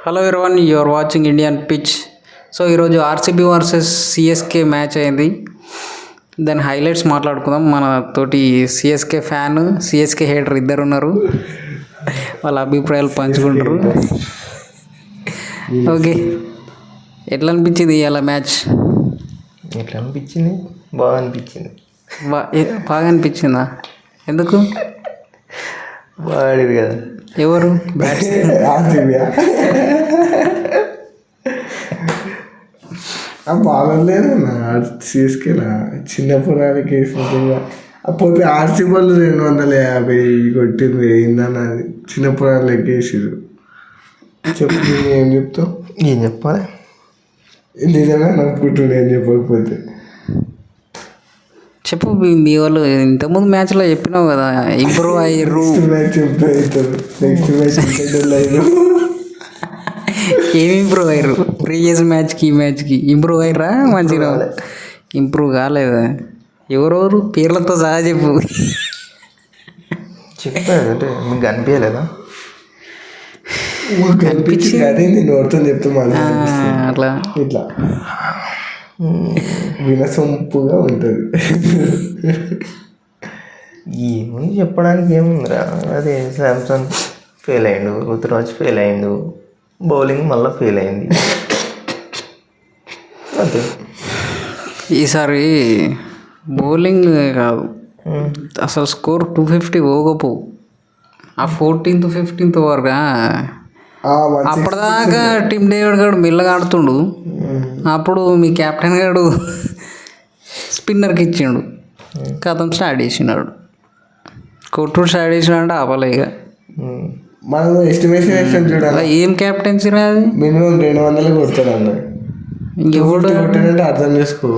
Hello everyone, you are watching Indian pitch. So ఈరోజు RCB versus CSK match అయింది. దాని highlights మాట్లాడుకుందాం. మన తోటి సిఎస్కే ఫ్యాన్, సిఎస్కే హేటర్ ఇద్దరు ఉన్నారు. వాళ్ళ అభిప్రాయాలు పంచుకుంటారు. ఓకే, ఎట్లా అనిపించింది ఇవాళ మ్యాచ్? ఎట్లా అనిపించింది? బాగా అనిపించింది. బాగా అనిపించిందా? ఎందుకు? బాగా ఆడింది కదా. ఎవరు? బాగలేదు సిఎస్కేనా చిన్న పురానికి వేసింది. పోతే ఆర్సీ వాళ్ళు 250 కొట్టింది ఏందన్న, చిన్న పురాలు ఎక్కేసారు. చెప్పు, ఏం చెప్తావు? ఏం చెప్పాలి? నిజంగా నవ్వుకుంటుండే ఏం చెప్పకపోతే. చెప్పు, మీ వాళ్ళు ఇంతకుముందు మ్యాచ్లో చెప్పినావు కదా ఇంప్రూవ్ అయ్యారు. నెక్స్ట్ మ్యాచ్ ఏమి ఇంప్రూవ్ అయ్యారు? ప్రీవియస్ మ్యాచ్కి ఈ మ్యాచ్కి ఇంప్రూవ్ అయ్యారా? మంచిగా ఇంప్రూవ్ కాలేదా? ఎవరెవరు పేర్లతో సహా చెప్పు. చెప్పానంటే మీకు కనిపించలేదా? కనిపించింది అదే నేను ఎవరితో చెప్తాను అట్లా ఇట్లా వినసొంపుగా ఉంటుంది. ఏముంది చెప్పడానికి, ఏముందిరా, అదే శాంసంగ్ ఫెయిల్ అయ్యిండు, రుతురాజ్ ఫెయిల్ అయ్యిండు, బౌలింగ్ మళ్ళీ ఫెయిల్ అయింది. అంతే. ఈసారి బౌలింగ్ కాదు, అసలు స్కోర్ 250 పోకపోవు. ఆ 14th 15th వరకు అప్పటిదాకా టీమ్ డేవిడ్ గారు మెల్లగా ఆడుతుండు. అప్పుడు మీ కెప్టెన్ గారు స్పిన్నర్కి ఇచ్చిండు, కథం స్టార్ట్ చేసినాడు. కొట్టుడు స్టార్ట్ చేసినాడంటే ఆపలే. ఇక మనం ఎస్టిమేషన్ వేసాం చూడాలి. ఏం క్యాప్టెన్సీ అది? మినిమం 200 కొడతాడు అన్న. ఇంకెవడు కొట్టాడంటే అర్థం చేసుకో.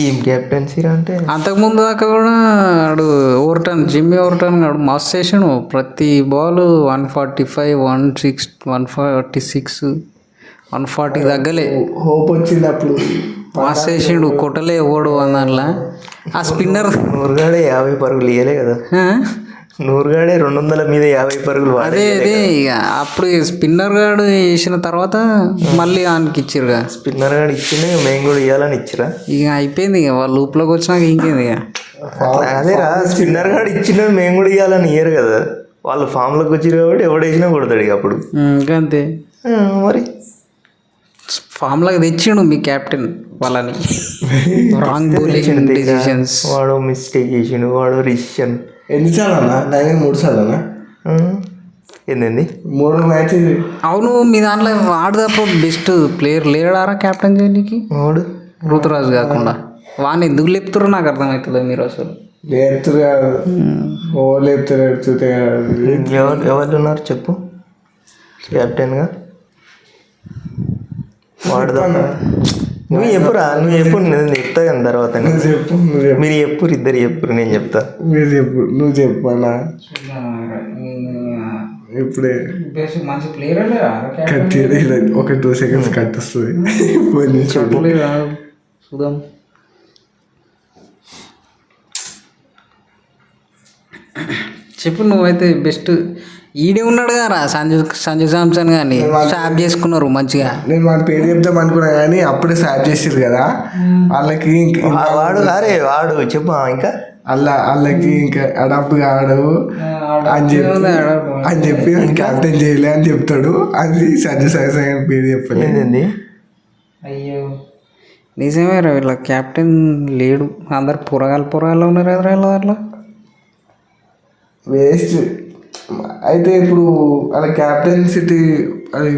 ఏం క్యాప్టెన్సీ అంటే అంతకుముందు దాకా కూడా ఆడు ఓవర్టర్న్, జిమ్మీ ఓవర్టర్న్ ఆడు మస్తు చేసాడు. ప్రతి బాల్ 145, 160, 146, 140 తగ్గలే. హోప్ వచ్చింది అప్పుడు. మస్తు చేసిండు, కొట్టలే ఓడు అన్నట్లా. ఆ స్పిన్నర్ నూరుగాడే 50 పరుగులు ఇవ్వలే కదా. నూరుగాడే 200 మీద 50 పరుగులు. అదే ఇక అప్పుడు స్పిన్నర్ గాడు వేసిన తర్వాత మళ్ళీ ఆనికి ఇచ్చిరుగా. స్పిన్నర్ గాడు ఇచ్చిండే మేము కూడా ఇవ్వాలని ఇచ్చిరా. ఇక అయిపోయింది. ఇక వాళ్ళు లూప్లోకి వచ్చినాక ఇంకేంది ఇక. అదేరా, స్పిన్నర్ గాడు ఇచ్చిన మేము కూడా ఇవ్వాలని ఇయ్యరు కదా. వాళ్ళు ఫామ్లోకి వచ్చిరు కాబట్టి ఎవడేసినా కొడతాడు ఇక అప్పుడు. ఇంకా అంతే మరి. ఫామ్లోకి తెచ్చిండు మీ కెప్టెన్ వాళ్ళని. Wrong bowling decisions. వాడు మిస్టేక్ చేసిండు, వాడు రిసిషన్. ఎన్నిసార్లు అన్నా? 3 సార్లు అన్నా. ఏంది 3 మ్యాచెస్. అవును, మీ దాంట్లో వాడు తప్ప బెస్ట్ ప్లేయర్ లేడారా కెప్టెన్ చేయడానికి? వాడు ఋతురాజు కాకుండా వాడిని ఎందుకు లేపుతారో నాకు అర్థమవుతుంది. మీరు అసలు లేపుతారు కాదు, ఓ లేపుతారు ఎడుతుంటే. ఎవరు ఉన్నారు చెప్పు కెప్టెన్గా? వాడు నువ్వు చెప్పురా, నువ్వు చెప్పు, నేను చెప్తా కానీ తర్వాత. చెప్పు, మీరు చెప్పురు, ఇద్దరు చెప్పురు, నేను చెప్తా. మీరు చెప్పు, నువ్వు చెప్పు అన్నా. ఇప్పుడే మంచి ప్లేయర్ కట్ ఒక 2 seconds కట్ వస్తుంది. చూద్దాం. చెప్పు నువ్వైతే బెస్ట్. ఈడే ఉన్నాడు కదా సంజు శాంసన్ కానీ స్వాప్ చేసుకున్నారు మంచిగా. నేను వాళ్ళ పేరు చెప్దాం అనుకున్నా కానీ అప్పుడే స్వాప్ చేసారు కదా వాళ్ళకి. వాడు అరే వాడు చెప్పు ఇంకా వాళ్ళకి ఇంకా అడాప్ట్ కాడు అని చెప్పి క్యాప్టెన్ చేయలే అని చెప్తాడు. అది సంజు శాంసన్ పేరు చెప్పలేదు. అయ్యో నిజమే రా, వీళ్ళ క్యాప్టెన్ లేడు. అందరు పురగాలు ఉన్నారు కదా అట్లా. వేస్ట్. అయితే ఇప్పుడు వాళ్ళ క్యాప్టెన్సిటీ అది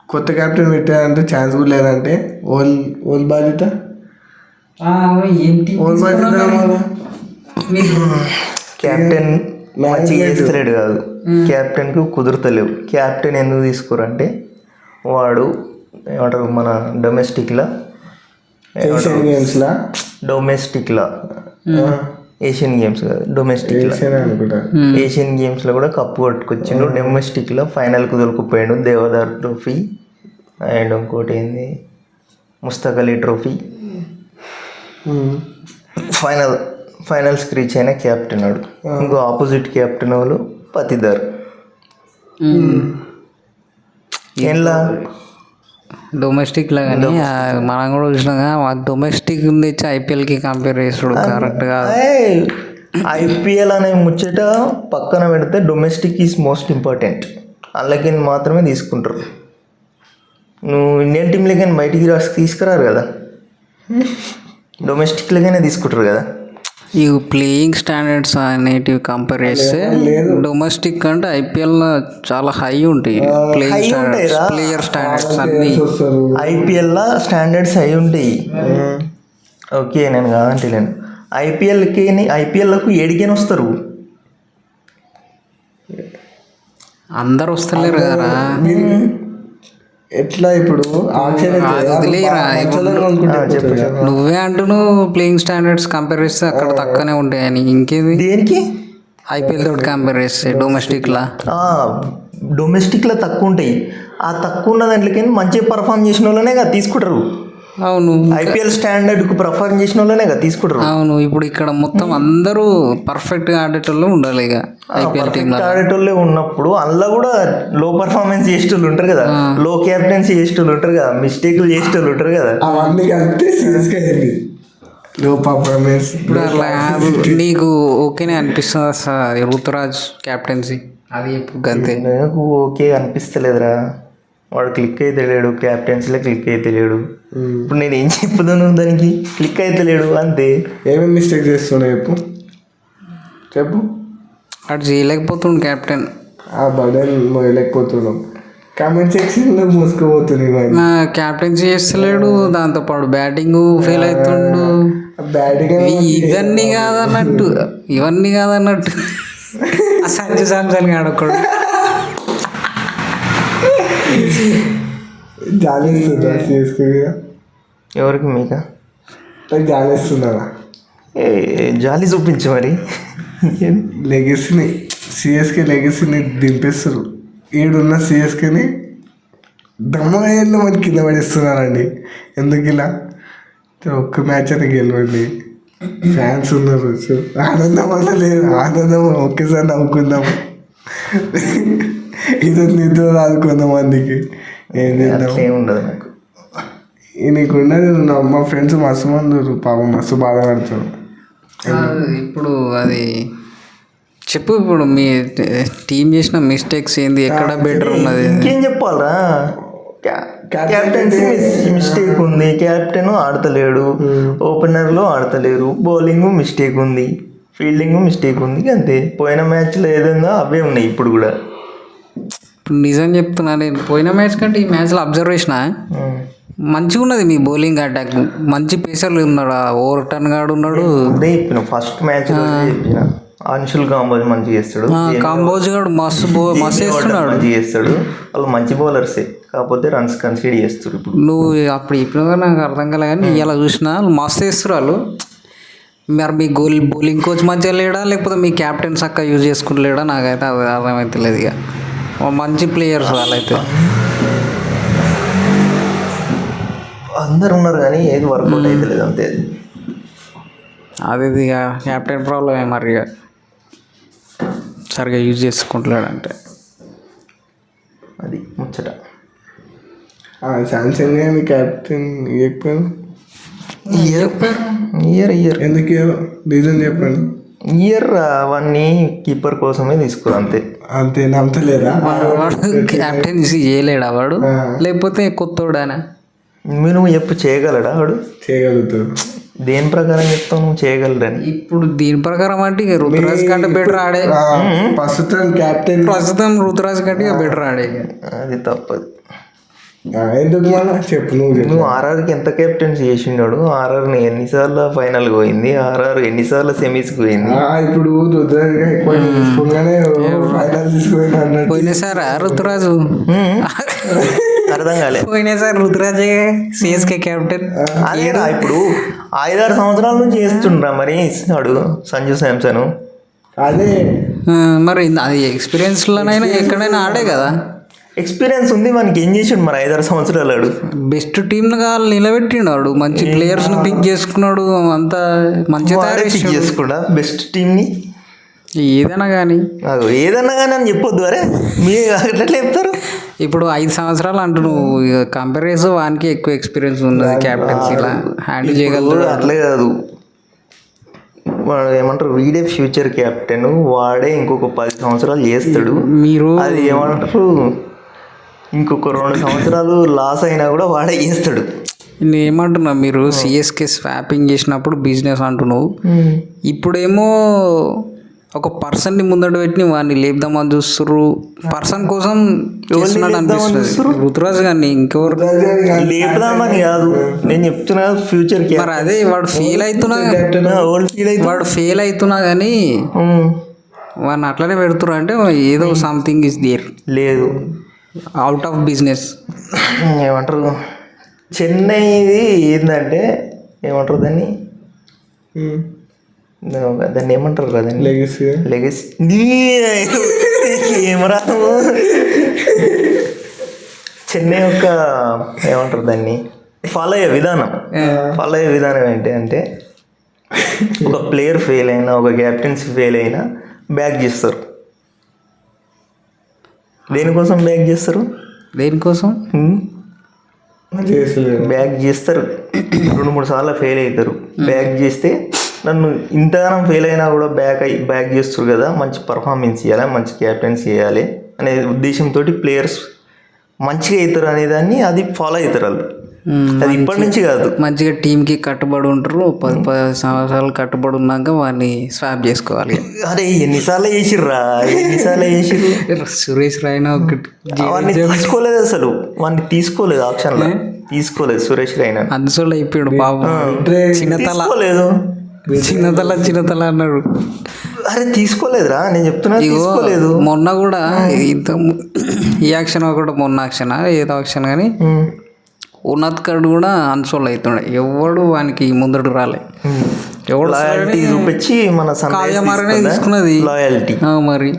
కొత్త క్యాప్టెన్ పెట్టారంటే ఛాన్స్ కూడా లేదంటే ఓల్ బాధ్యత. క్యాప్టెన్ మంచిగా చేస్తలేడు కాదు, క్యాప్టెన్కు కుదురుతలేవు. క్యాప్టెన్ ఎందుకు తీసుకోరంటే వాడు ఏమంటారు మన డొమెస్టిక్లా ఏషియన్ గేమ్స్ కాదు డొమెస్టిక్, ఏషియన్ గేమ్స్లో కూడా కప్పు కొట్టుకొచ్చిండు. డొమెస్టిక్లో ఫైనల్కు దొరికిపోయాడు. దేవదార్ ట్రోఫీ అండ్ ఇంకోటి ఏంది ముస్తక్ అలీ ట్రోఫీ. ఫైనల్స్కి రీచ్ అయిన క్యాప్టెన్ వాడు. ఇంకో ఆపోజిట్ క్యాప్టెన్ వాళ్ళు పతిదార్. ఏంలా డొమెస్టిక్లో కానీ మనం కూడా చూసినాం డొమెస్టిక్ తెచ్చి ఐపీఎల్కి కంపేర్ చేసుడు కరెక్ట్ కాదు. ఐపీఎల్ అనే ముచ్చట పక్కన పెడితే డొమెస్టిక్ ఈజ్ మోస్ట్ ఇంపార్టెంట్. అందులోకి మాత్రమే తీసుకుంటారు. నువ్వు ఇండియన్ టీంలోకి బయటికి తీసుకురారు కదా, డొమెస్టిక్లోకైనా తీసుకుంటారు కదా. ఈ ప్లేయింగ్ స్టాండర్డ్స్ అనేటివి కంపేర్ చేస్తే డొమెస్టిక్ అంటే ఐపీఎల్లో చాలా హై ఉంటాయి ప్లేయింగ్ స్టాండర్డ్స్, ప్లేయర్ స్టాండర్డ్స్ అన్ని. ఐపీఎల్లో స్టాండర్డ్స్ హై ఉంటాయి. ఓకే, నేను కాదంటలేను. ఐపీఎల్లకు ఏడికైనా వస్తారు. అందరు వస్తలేరు కదా. ఎట్లా ఇప్పుడు నువ్వే అంటున్నావు ప్లేయింగ్ స్టాండర్డ్స్ కంపేర్ చేస్తే అక్కడ తక్కువనే ఉంటాయని. ఇంకేది దేనికి ఐపీఎల్ తోటి కంపేర్ చేస్తే డొమెస్టిక్లో తక్కువ ఉంటాయి. ఆ తక్కువ ఉన్న దాంట్లోకి మంచిగా పర్ఫామ్ చేసిన వాళ్ళనే కదా తీసుకుంటారు. అవును, ఐపీఎల్ స్టాండర్డ్కు పర్ఫామ్ చేసిన వాళ్ళనే కదా తీసుకుంటారు. అవును, ఇప్పుడు ఇక్కడ మొత్తం అందరూ పర్ఫెక్ట్గా ఆడేటోళ్ళు ఉండాలి. ఇక ఐపీఎల్ టీమ్ ఆడేటోళ్ళే ఉన్నప్పుడు అందులో కూడా లో పర్ఫార్మెన్స్ చేసేటోళ్ళు ఉంటారు కదా, లో క్యాప్టెన్సీ చేసేటోళ్ళు ఉంటారు కదా, మిస్టేక్లు చేసేటోళ్ళు ఉంటారు కదా. అవన్నీ కలిపితే లో పర్ఫార్మెన్స్. ఇప్పుడు అట్లా నీకు ఓకేనే అనిపిస్తుందా సార్ రుతురాజ్ క్యాప్టెన్సీ? అది ఇప్పుడు గంతే నాకు ఓకే అనిపిస్తలేదురా. వాడు క్లిక్ అయితే లేడు, క్యాప్టెన్సీలో క్లిక్ అయితే లేడు. ఇప్పుడు నేను ఏం చెప్పుదాను, దానికి క్లిక్ అయితే లేడు అంతే. ఏమేమి మిస్టేక్ చేస్తున్నావు చెప్పు. అటు చేయలేకపోతుండు క్యాప్టెన్, ఆ బర్డెన్ మోయలేకపోతున్నాం. కామెంట్ సెక్షన్లో మూసుకుపోతున్నాయి. క్యాప్టెన్సీ చేస్తలేడు, దాంతోపాటు బ్యాటింగ్ ఫెయిల్ అవుతుండు. బ్యాటింగ్ ఇవన్నీ కాదన్నట్టు సంజు శాంసన్ ఆడొక్కడు జాలిస్తుందా సిఎస్కే మీద? ఎవరికి? మీకా? జాలిస్తుందా? జాలి చూపించు మరి. లెగసీని సిఎస్కే లెగసీని దింపేస్తారు. ఈడున్న సిఎస్కేని దమ్మయ్యలో మనకి కింద పడేస్తున్నారండి. ఎందుకు ఇలా? ఒక్క మ్యాచ్ అని గెలవండి, ఫ్యాన్స్ ఉన్నారు, ఆనందం అన్న లేదు. ఆనందం ఒకేసారి నవ్వుకుందాం, ఇది నిద్ర రాదు కొంతమందికి. ఏం చేద్దాం, ఉండదు నాకు. నీకున్నది మా ఫ్రెండ్స్ మస్తు మంది పాపం మస్తు బాధపడతారు. ఇప్పుడు అది చెప్పు, ఇప్పుడు మీ టీం చేసిన మిస్టేక్స్ ఏంది, ఎక్కడ బెటర్ ఉన్నది? ఇంకేం చెప్పాలరా? క్యాప్టెన్సీ మిస్టేక్ ఉంది, కెప్టెన్ ఆడతలేడు, ఓపెనర్లో ఆడతలేరు, బౌలింగ్ మిస్టేక్ ఉంది, ఫీల్డింగ్ మిస్టేక్ ఉంది, అంతే. పోయిన మ్యాచ్లో ఏదైనా అవే ఉన్నాయి ఇప్పుడు కూడా. నిజం చెప్తున్నా, నేను పోయిన మ్యాచ్ కంటే ఈ మ్యాచ్లో అబ్జర్వ్ చేసిన మంచిగా ఉన్నది మీ బౌలింగ్ అటాక్. మంచి పేసర్లు ఉన్నాడు, ఓవర్టర్న్ గాడు ఉన్నాడు. అదే చెప్పిన ఫస్ట్ మ్యాచ్ చెప్పిన అంశుల్ కాంబోజ్ మంచిగా చేస్తాడు, కాంబోజ్ గాడు మస్తు చేస్తున్నాడు, మంచిగా చేస్తాడు. వాళ్ళు మంచి బౌలర్సే, కాకపోతే రన్స్ కన్సిడర్ చేస్తారు. ఇప్పుడు నువ్వు అప్పుడు ఇప్పుడు నాకు అర్థం కాలే, కానీ ఇలా చూసినా మస్తు చేస్తారు వాళ్ళు. మరి మీ బౌలింగ్ కోచ్ మంచిగా లేడా, లేకపోతే మీ క్యాప్టెన్ చక్కగా యూజ్ చేసుకుంటలేడా? నాకైతే అది అర్థమైతలేదు. ఇక మంచి ప్లేయర్స్ వాళ్ళైతే అందరు ఉన్నారు, కానీ ఏది వర్కౌట్ అయితే లేదు, అంతే. అది ఇక క్యాప్టెన్ ప్రాబ్లమే మరి, ఇక సరిగా యూజ్ చేసుకుంటలేడంటే అది ముచ్చట. శాంసంగ్ మీ క్యాప్టెన్ ఇవ్వకపోయాను. ఇయర్ ఎందుకు రీజన్ చెప్పండి. ఇయర్ అవన్నీ కీపర్ కోసమే తీసుకోరు, అంతే. అంతే నమ్మలేదా? వాడు క్యాప్టెన్సీ చేయలేడా వాడు, లేకపోతే కొత్తోడానా? మీరు ఎప్పుడు చేయగలడా? వాడు చేయగలుగుతాడు. దేని ప్రకారం చెప్తావు నువ్వు చేయగలడని? ఇప్పుడు దీని ప్రకారం అంటే ఇక రుతురాజ్ కంటే బెటర్ ఆడే. ప్రస్తుతం రుతురాజ్ కంటే ఇక బెటర్ ఆడే. అది తప్పదు. ఎందుకు చెప్పు నువ్వు ఆర్ఆర్కి ఎంత కెప్టెన్సీ చేసిండాడు? ఆర్ఆర్ని ఎన్నిసార్లు ఫైనల్ పోయింది, ఆర్ఆర్ ఎన్నిసార్లు సెమీస్కి పోయింది. ఇప్పుడు పోయినసారా రుతురాజు? అర్థం కాలేదు. పోయినసారి రుతురాజే సిఎస్కే కెప్టెన్. అదేనా ఇప్పుడు 5-6 సంవత్సరాల నుంచి చేస్తుండ్రా మరి వాడు సంజు శాంసన్. అదే మరి అది ఎక్స్పీరియన్స్లోనైనా ఎక్కడైనా ఆడే కదా. ఎక్స్పీరియన్స్ ఉంది మనకి, ఏం చేసాడు మరి 5-6 సంవత్సరాలు? ఆడు బెస్ట్ టీమ్ నిలబెట్టిండు, వాడు మంచి ప్లేయర్స్ని పిక్ చేసుకున్నాడు, అంతా మంచిగా తయారు చేసుకున్నా బెస్ట్ టీమ్ని. ఏదైనా కానీ అది ఏదన్నా కానీ అని చెప్పొద్దు, అరే మీరు అట్లా చెప్తారు. ఇప్పుడు 5 సంవత్సరాలు అంటూ నువ్వు కంపేర్ చేస్తే వానికి ఎక్కువ ఎక్స్పీరియన్స్ ఉన్నది క్యాప్టెన్సీలా హ్యాండిల్ చేయగలరు. అట్లే కాదు, వాడు ఏమంటారు వీడే ఫ్యూచర్ క్యాప్టెన్, వాడే ఇంకొక 10 సంవత్సరాలు చేస్తాడు. మీరు అది ఏమంటారు ఇంకొక 2 సంవత్సరాలు లాస్ అయినా కూడా వాడే చేస్తాడు. నేను ఏమంటున్నా, మీరు సిఎస్కే స్వాపింగ్ చేసినప్పుడు బిజినెస్ అంటున్నావు, ఇప్పుడేమో ఒక పర్సన్ని ముందట పెట్టి వాడిని లేపుదామని చూస్తుర్రు. పర్సన్ కోసం చేస్తున్నట్టు అనిపిస్తుంది. రుతురాజ్ గారిని ఇంకెవరు లేపుదామని కాదు నేను చెప్తున్నా, ఫ్యూచర్ మరి అదే వాడు ఫెయిల్ అవుతున్నా కానీ వాడిని అట్లనే పెడుతున్నారు అంటే ఏదో సంథింగ్ ఇస్ దేర్. లేదు, అవుట్ ఆఫ్ బిజినెస్. ఏమంటారు చెన్నైది ఏంటంటే ఏమంటారు దాన్ని ఏమంటారు కదండి, లెగసీ ఏమరా చెన్నై యొక్క ఏమంటారు దాన్ని ఫాలో అయ్యే విధానం ఏంటి అంటే ఒక ప్లేయర్ ఫెయిల్ అయినా, ఒక క్యాప్టెన్సీ ఫెయిల్ అయినా బ్యాక్ చేస్తారు. దేనికోసం బ్యాక్ చేస్తారు? బ్యాక్ చేస్తారు. 2-3 సార్లు ఫెయిల్ అవుతారు. బ్యాక్ చేస్తే నన్ను ఇంతగానం ఫెయిల్ అయినా కూడా బ్యాక్ చేస్తారు కదా, మంచి పర్ఫార్మెన్స్ చేయాలి, మంచి క్యాప్టెన్సీ చేయాలి అనే ఉద్దేశంతో ప్లేయర్స్ మంచిగా అవుతారు అనేదాన్ని అది ఫాలో అవుతారు వాళ్ళు. అది ఇప్పటి నుంచి కాదు, మంచిగా టీంకి కట్టుబడి ఉంటారు. 10 సంవత్సరాలు కట్టుబడి ఉన్నాక వాడిని స్వాప్ చేసుకోవాలి. అరే ఎన్నిసార్లు చేసిర్రా, సురేష్ రైనా వాడిని తీసుకోలేదు, అసలు వాడిని తీసుకోలేదు, ఆప్షన్లో తీసుకోలేదు సురేష్ రైనా. అందులో అయిపోయాడు బాబు, చిన్నతల అన్నాడు. అరే తీసుకోలేదురా, నేను చెప్తున్నా తీసుకోలేదు. మొన్న కూడా ఇంత ఈ యాక్షన్ కూడా మొన్న యాక్షన్ ఏదో యాక్షన్ కానీ ఉన్నత్ కడ్ కూడా అన్సోల్ అవుతుండే. ఎవడు వానికి ముందడు రాలే. ఎవడు చూపించి మన కావ్యమారనే తీసుకున్నది లాయల్టీ. మరి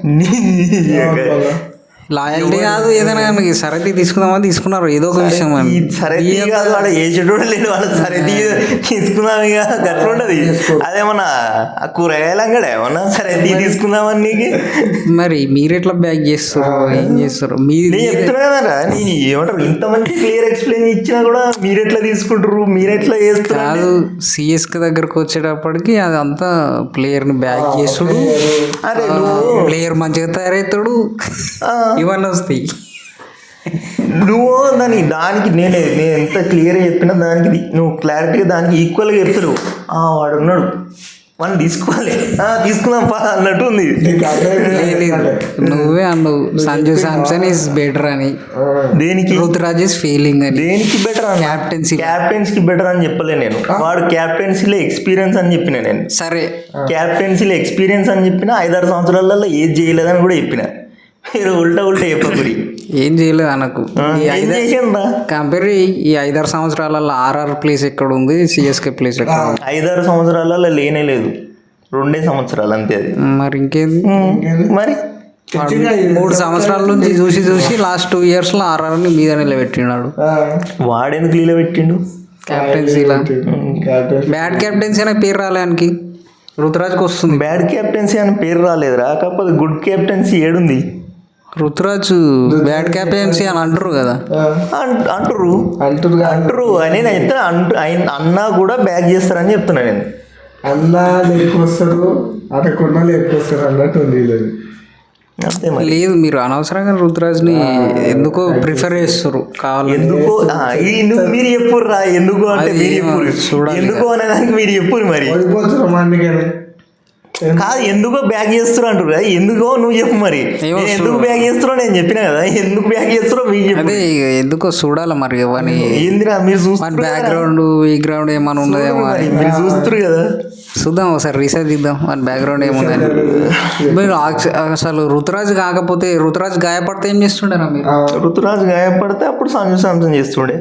లాయల్టీ కాదు, ఏదైనా కానీ సరతి తీసుకుందామని తీసుకున్నారు ఏదో ఒక విషయం అని. సరతి కాదు, వాడు ఏ చెడు లేడు, వాడు సరతి తీసుకుందాం ఇక గట్ల ఉండదు. అదేమన్నా కూరగాయలు అంగడే ఏమన్నా సరతి తీసుకుందామని నీకు. మరి మీరు ఎట్లా బ్యాక్ చేస్తారు, ఏం చేస్తారు? నేను చెప్తున్నా కదరా, నేను ఏమంటారు ఇంతమంది క్లియర్ ఎక్స్ప్లెయిన్ ఇచ్చినా కూడా మీరు ఎట్లా తీసుకుంటారు, మీరు ఎట్లా చేస్తారు? కాదు, సిఎస్కే దగ్గరకు వచ్చేటప్పటికి అదంతా ప్లేయర్ని బ్యాక్ చేస్తుడు, ప్లేయర్ మంచిగా తయారవుతాడు, ఇవన్నీ వస్తాయి. నువ్వు దానికి నేను ఎంత క్లియర్గా చెప్పినా దానికి నువ్వు క్లారిటీగా దానికి ఈక్వల్గా చెప్తారు. వాడు ఉన్నాడు, మనం తీసుకోవాలి, తీసుకుందాం పా అన్నట్టు ఉంది. నువ్వే అన్నావు సంజు శాంసన్ ఈజ్ బెటర్ అని. దేనికి? రుతురాజ్ ఈజ్ ఫెయిలింగ్ అని. దేనికి బెటర్? క్యాప్టెన్సీకి బెటర్ అని చెప్పలే నేను. వాడు క్యాప్టెన్సీలో ఎక్స్పీరియన్స్ అని చెప్పిన నేను. సరే, క్యాప్టెన్సీలో ఎక్స్పీరియన్స్ అని చెప్పిన, 5-6 సంవత్సరాలలో ఏది చేయలేదని కూడా చెప్పిన. మీరు ఉల్టా చెప్పకూరి. ఏం చేయలేదు అనకు. కంపేర్ ఈ 5-6 సంవత్సరాలలో ఆర్ఆర్ ప్లేస్ ఎక్కడ ఉంది, సిఎస్కే ప్లేస్ ఎక్కడ ఉంది? 5-6 సంవత్సరాలలో లేనే లేదు, 2 సంవత్సరాలు అంతే. అది మరి ఇంకేంది? మరి 3 సంవత్సరాల నుంచి చూసి లాస్ట్ 2 yearsలో ఆర్ఆర్ని మీద నిలబెట్టినాడు. వాడెందుకు నిలబెట్టిండు? క్యాప్టెన్సీలా బ్యాడ్ క్యాప్టెన్సీ అనే పేరు రాలేనికి రుతురాజ్కి వస్తుంది. బ్యాడ్ క్యాప్టెన్సీ అని పేరు రాలేదురా, కాకపోతే గుడ్ క్యాప్టెన్సీ ఏడుంది? రుతురాజ్ బ్యాడ్ క్యాప్టెన్సీ అని అంటారు కదా, అంటారు అని నేను చెప్తున్నా. అన్నా కూడా బ్యాక్ చేస్తారని చెప్తున్నా నేను. అన్నా లేకొస్తారు, అటకుండా లేకొస్తారు అన్నట్టు ఉంది. లేదు, మీరు అనవసరంగా రుతురాజ్ని ఎందుకో ప్రిఫర్ చేస్తారు కావాలి. ఎందుకో మీరు చెప్పుర్రా, ఎందుకు అంటే మీరు చెప్పురు, ఎందుకో అనేదానికి మీరు చెప్పురు. మరి కాదు, ఎందుకో బ్యాక్ చేస్తారు అంటారు కదా, ఎందుకో నువ్వు చెప్పు. మరి ఎందుకు బ్యాక్ చేస్తారో నేను చెప్పినా కదా, ఎందుకు బ్యాక్ చేస్తారో మీకు అదే ఎందుకో చూడాలి. మరి ఏందిరా మీరు చూస్తారు, బ్యాక్గ్రౌండ్ ఈ గ్రౌండ్ ఏమైనా ఉన్నదేమో మీరు చూస్తారు కదా. చూద్దాం ఒకసారి, రీసెర్చ్ చేద్దాం మన బ్యాక్గ్రౌండ్ ఏముందని. మీరు అసలు రుతురాజ్ కాకపోతే, రుతురాజ్ గాయపడితే ఏం చేస్తుండేనా మీరు? రుతురాజ్ గాయపడితే అప్పుడు సంజు శాంసన్ చేస్తుండే.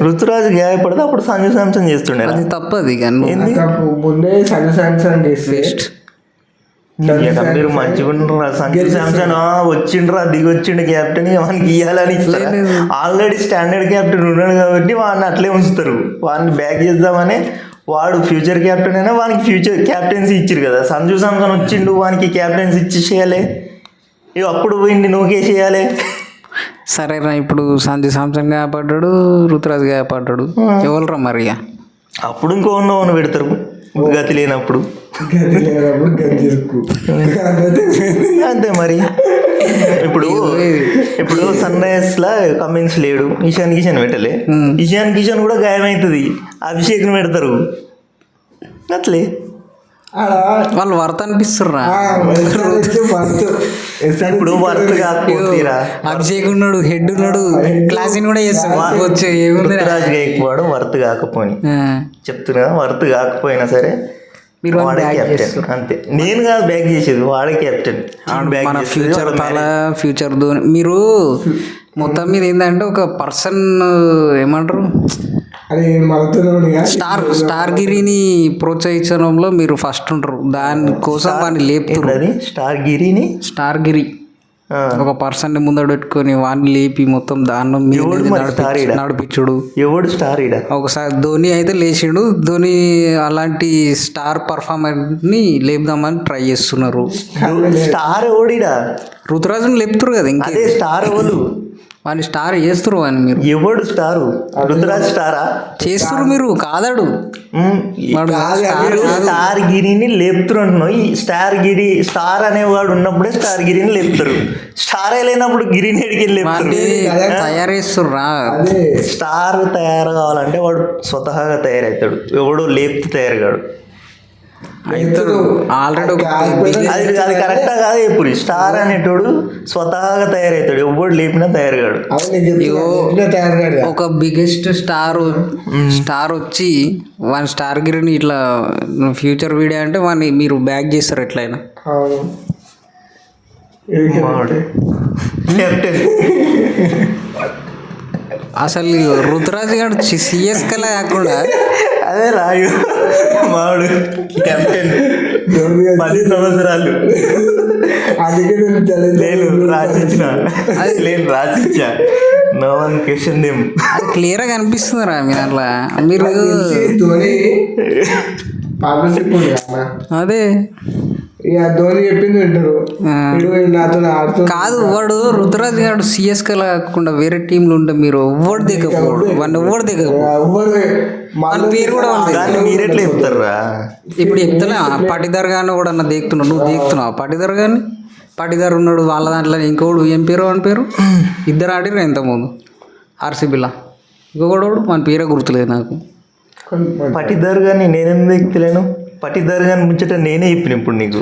రుతురాజ్ గాయపడితే అప్పుడు సంజు శాంసన్ చేస్తుండే. అది తప్పది ముందే సంజు శాంసన్ మీరు మంచిగా ఉంటున్నారా? సంజు శాంసన్ వచ్చిండ్రా, దిగొచ్చిండు క్యాప్టెన్, వానికి ఇవ్వాలని ఇస్తారు. ఆల్రెడీ స్టాండర్డ్ క్యాప్టెన్ ఉన్నాడు కాబట్టి వాడిని అట్లే ఉంచుతారు. వాడిని బ్యాక్ చేద్దామని వాడు ఫ్యూచర్ క్యాప్టెన్ అయినా వానికి ఫ్యూచర్ క్యాప్టెన్సీ ఇచ్చారు కదా. సంజు సామ్సన్ వచ్చిండు వానికి క్యాప్టెన్సీ ఇచ్చేసేయాలి, ఇవి అప్పుడు పోయింది నువ్వుకేసేయాలి. సరేనా ఇప్పుడు సంజు సామ్సన్ కాపాడ్డాడు, రుతురాజ్ కాపాడ్డాడు, ఎవరురా మరి ఇక అప్పుడు ఇంకో ఉన్న పెడతారు గతి లేనప్పుడు. గది లేనప్పుడు గది ఇరుక్కు. అంతే మరి. ఇప్పుడు సన్ రైజర్స్ లా కమిన్స్ లేడు, ఇషాన్ కిషన్ పెట్టలే, ఇషాన్ కిషన్ కూడా గాయమవుతుంది, అభిషేక్ని పెడతారు అట్లే. వాళ్ళు వర్త్ అనిపిస్తుర్రా. ఇప్పుడు వర్త్ కాకపోతేరా అభిషేక్ ఉన్నాడు, హెడ్ ఉన్నాడు, క్లాసింగ్ కూడా చేస్తాడు. రుతురాజ్ గైక్వాడ్ వర్త్ కాకపోయి చెప్తున్నా, వర్త్ కాకపోయినా సరే వాడే కెప్టెన్ అంతే. నేను కాదు బ్యాక్ చేసేది, వాడే కెప్టెన్. మన ఫ్యూచర్ తల ఫ్యూచర్ ధోని. మీరు మొత్తం మీద ఏంటంటే ఒక పర్సన్ ఏమంటారు స్టార్ గిరిని ప్రోత్సహించడంలో మీరు ఫస్ట్ ఉంటారు. దానికోసం వాడిని లేపుతారు. స్టార్ గిరి ఒక పర్సన్ ని ముందర పెట్టుకొని వాడిని లేపి మొత్తం దాన్ని నడిపించుడు. ఎవడు స్టార్? ఒకసారి ధోని అయితే లేచిండు. ధోని అలాంటి స్టార్ పర్ఫార్మెన్స్ ని లేపుదామని ట్రై చేస్తున్నారు. స్టార్ ఎవడిడా? రుతురాజుని లేపుతారు కదా. ఇంకా స్టార్ ఎవరు? వాడిని స్టార్ చేస్తారు. వాడిని మీరు ఎవడు స్టారు? రుతురాజ్ స్టారా? చేస్తారు మీరు కాదాడు. స్టార్ గిరిని లేపుతారు అంటున్నావు. ఈ స్టార్ గిరి స్టార్ అనేవాడు ఉన్నప్పుడే స్టార్ గిరిని లేపుతారు. స్టార్ లేనప్పుడు గిరిని ఎడికి తయారు చేస్తుర్రా. స్టార్ తయారు కావాలంటే వాడు స్వతహాగా తయారవుతాడు, ఎవడో లేపుతూ తయారు కాడు. ఆల్రెడీ అది కరెక్టా కాదు. ఎప్పుడు స్టార్ అనేటోడు స్వతహాగా తయారవుతాడు, ఎవడు లేపినా తయారు కాడు. ఒక బిగ్గెస్ట్ స్టార్ వచ్చి వన్ స్టార్ గిరిని ఇట్లా ఫ్యూచర్ వీడియో అంటే వాడిని మీరు బ్యాక్ చేస్తారు ఎట్లయినా. అసలు రుతురాజ్ గారు సిఎస్కేలా కాకుండా అదే రాయు మాడు కెప్టెన్ 10 సంవత్సరాలు నేను రాసిచ్చా. No one question name. అది క్లియర్గా కనిపిస్తుందిరా మీరు అట్లా. మీరు అదే ధోని చెప్పింది వింటారు. కాదు వాడు రుతురాజ్ గారు సిఎస్కే కాకుండా వేరే టీంలు ఉంటే మీరు ఎవ్వరు దిగకపోడు, వాడిని ఎవ్వరు దిగకపోడు. పేరు కూడా మీరెట్లా చెప్తారా? ఇప్పుడు చెప్తున్నా పటిదార్ గాని కూడా దిగుతున్నావు, నువ్వు దిగుతున్నావు పటిదార్ గాని. పటిదార్ ఉన్నాడు వాళ్ళ దాంట్లో, ఇంకోడు ఏం పేరు అని పేరు, ఇద్దరు ఆడిరు ఇంతకుముందు ఆర్సీబీలా. ఇంకొకడు మన పేరే గుర్తులేదు నాకు. పటిదార్ గాని నేనేం దిగుతలేను. పటిదార్ గాని ముచ్చట నేనే చెప్పిన ఇప్పుడు నీకు.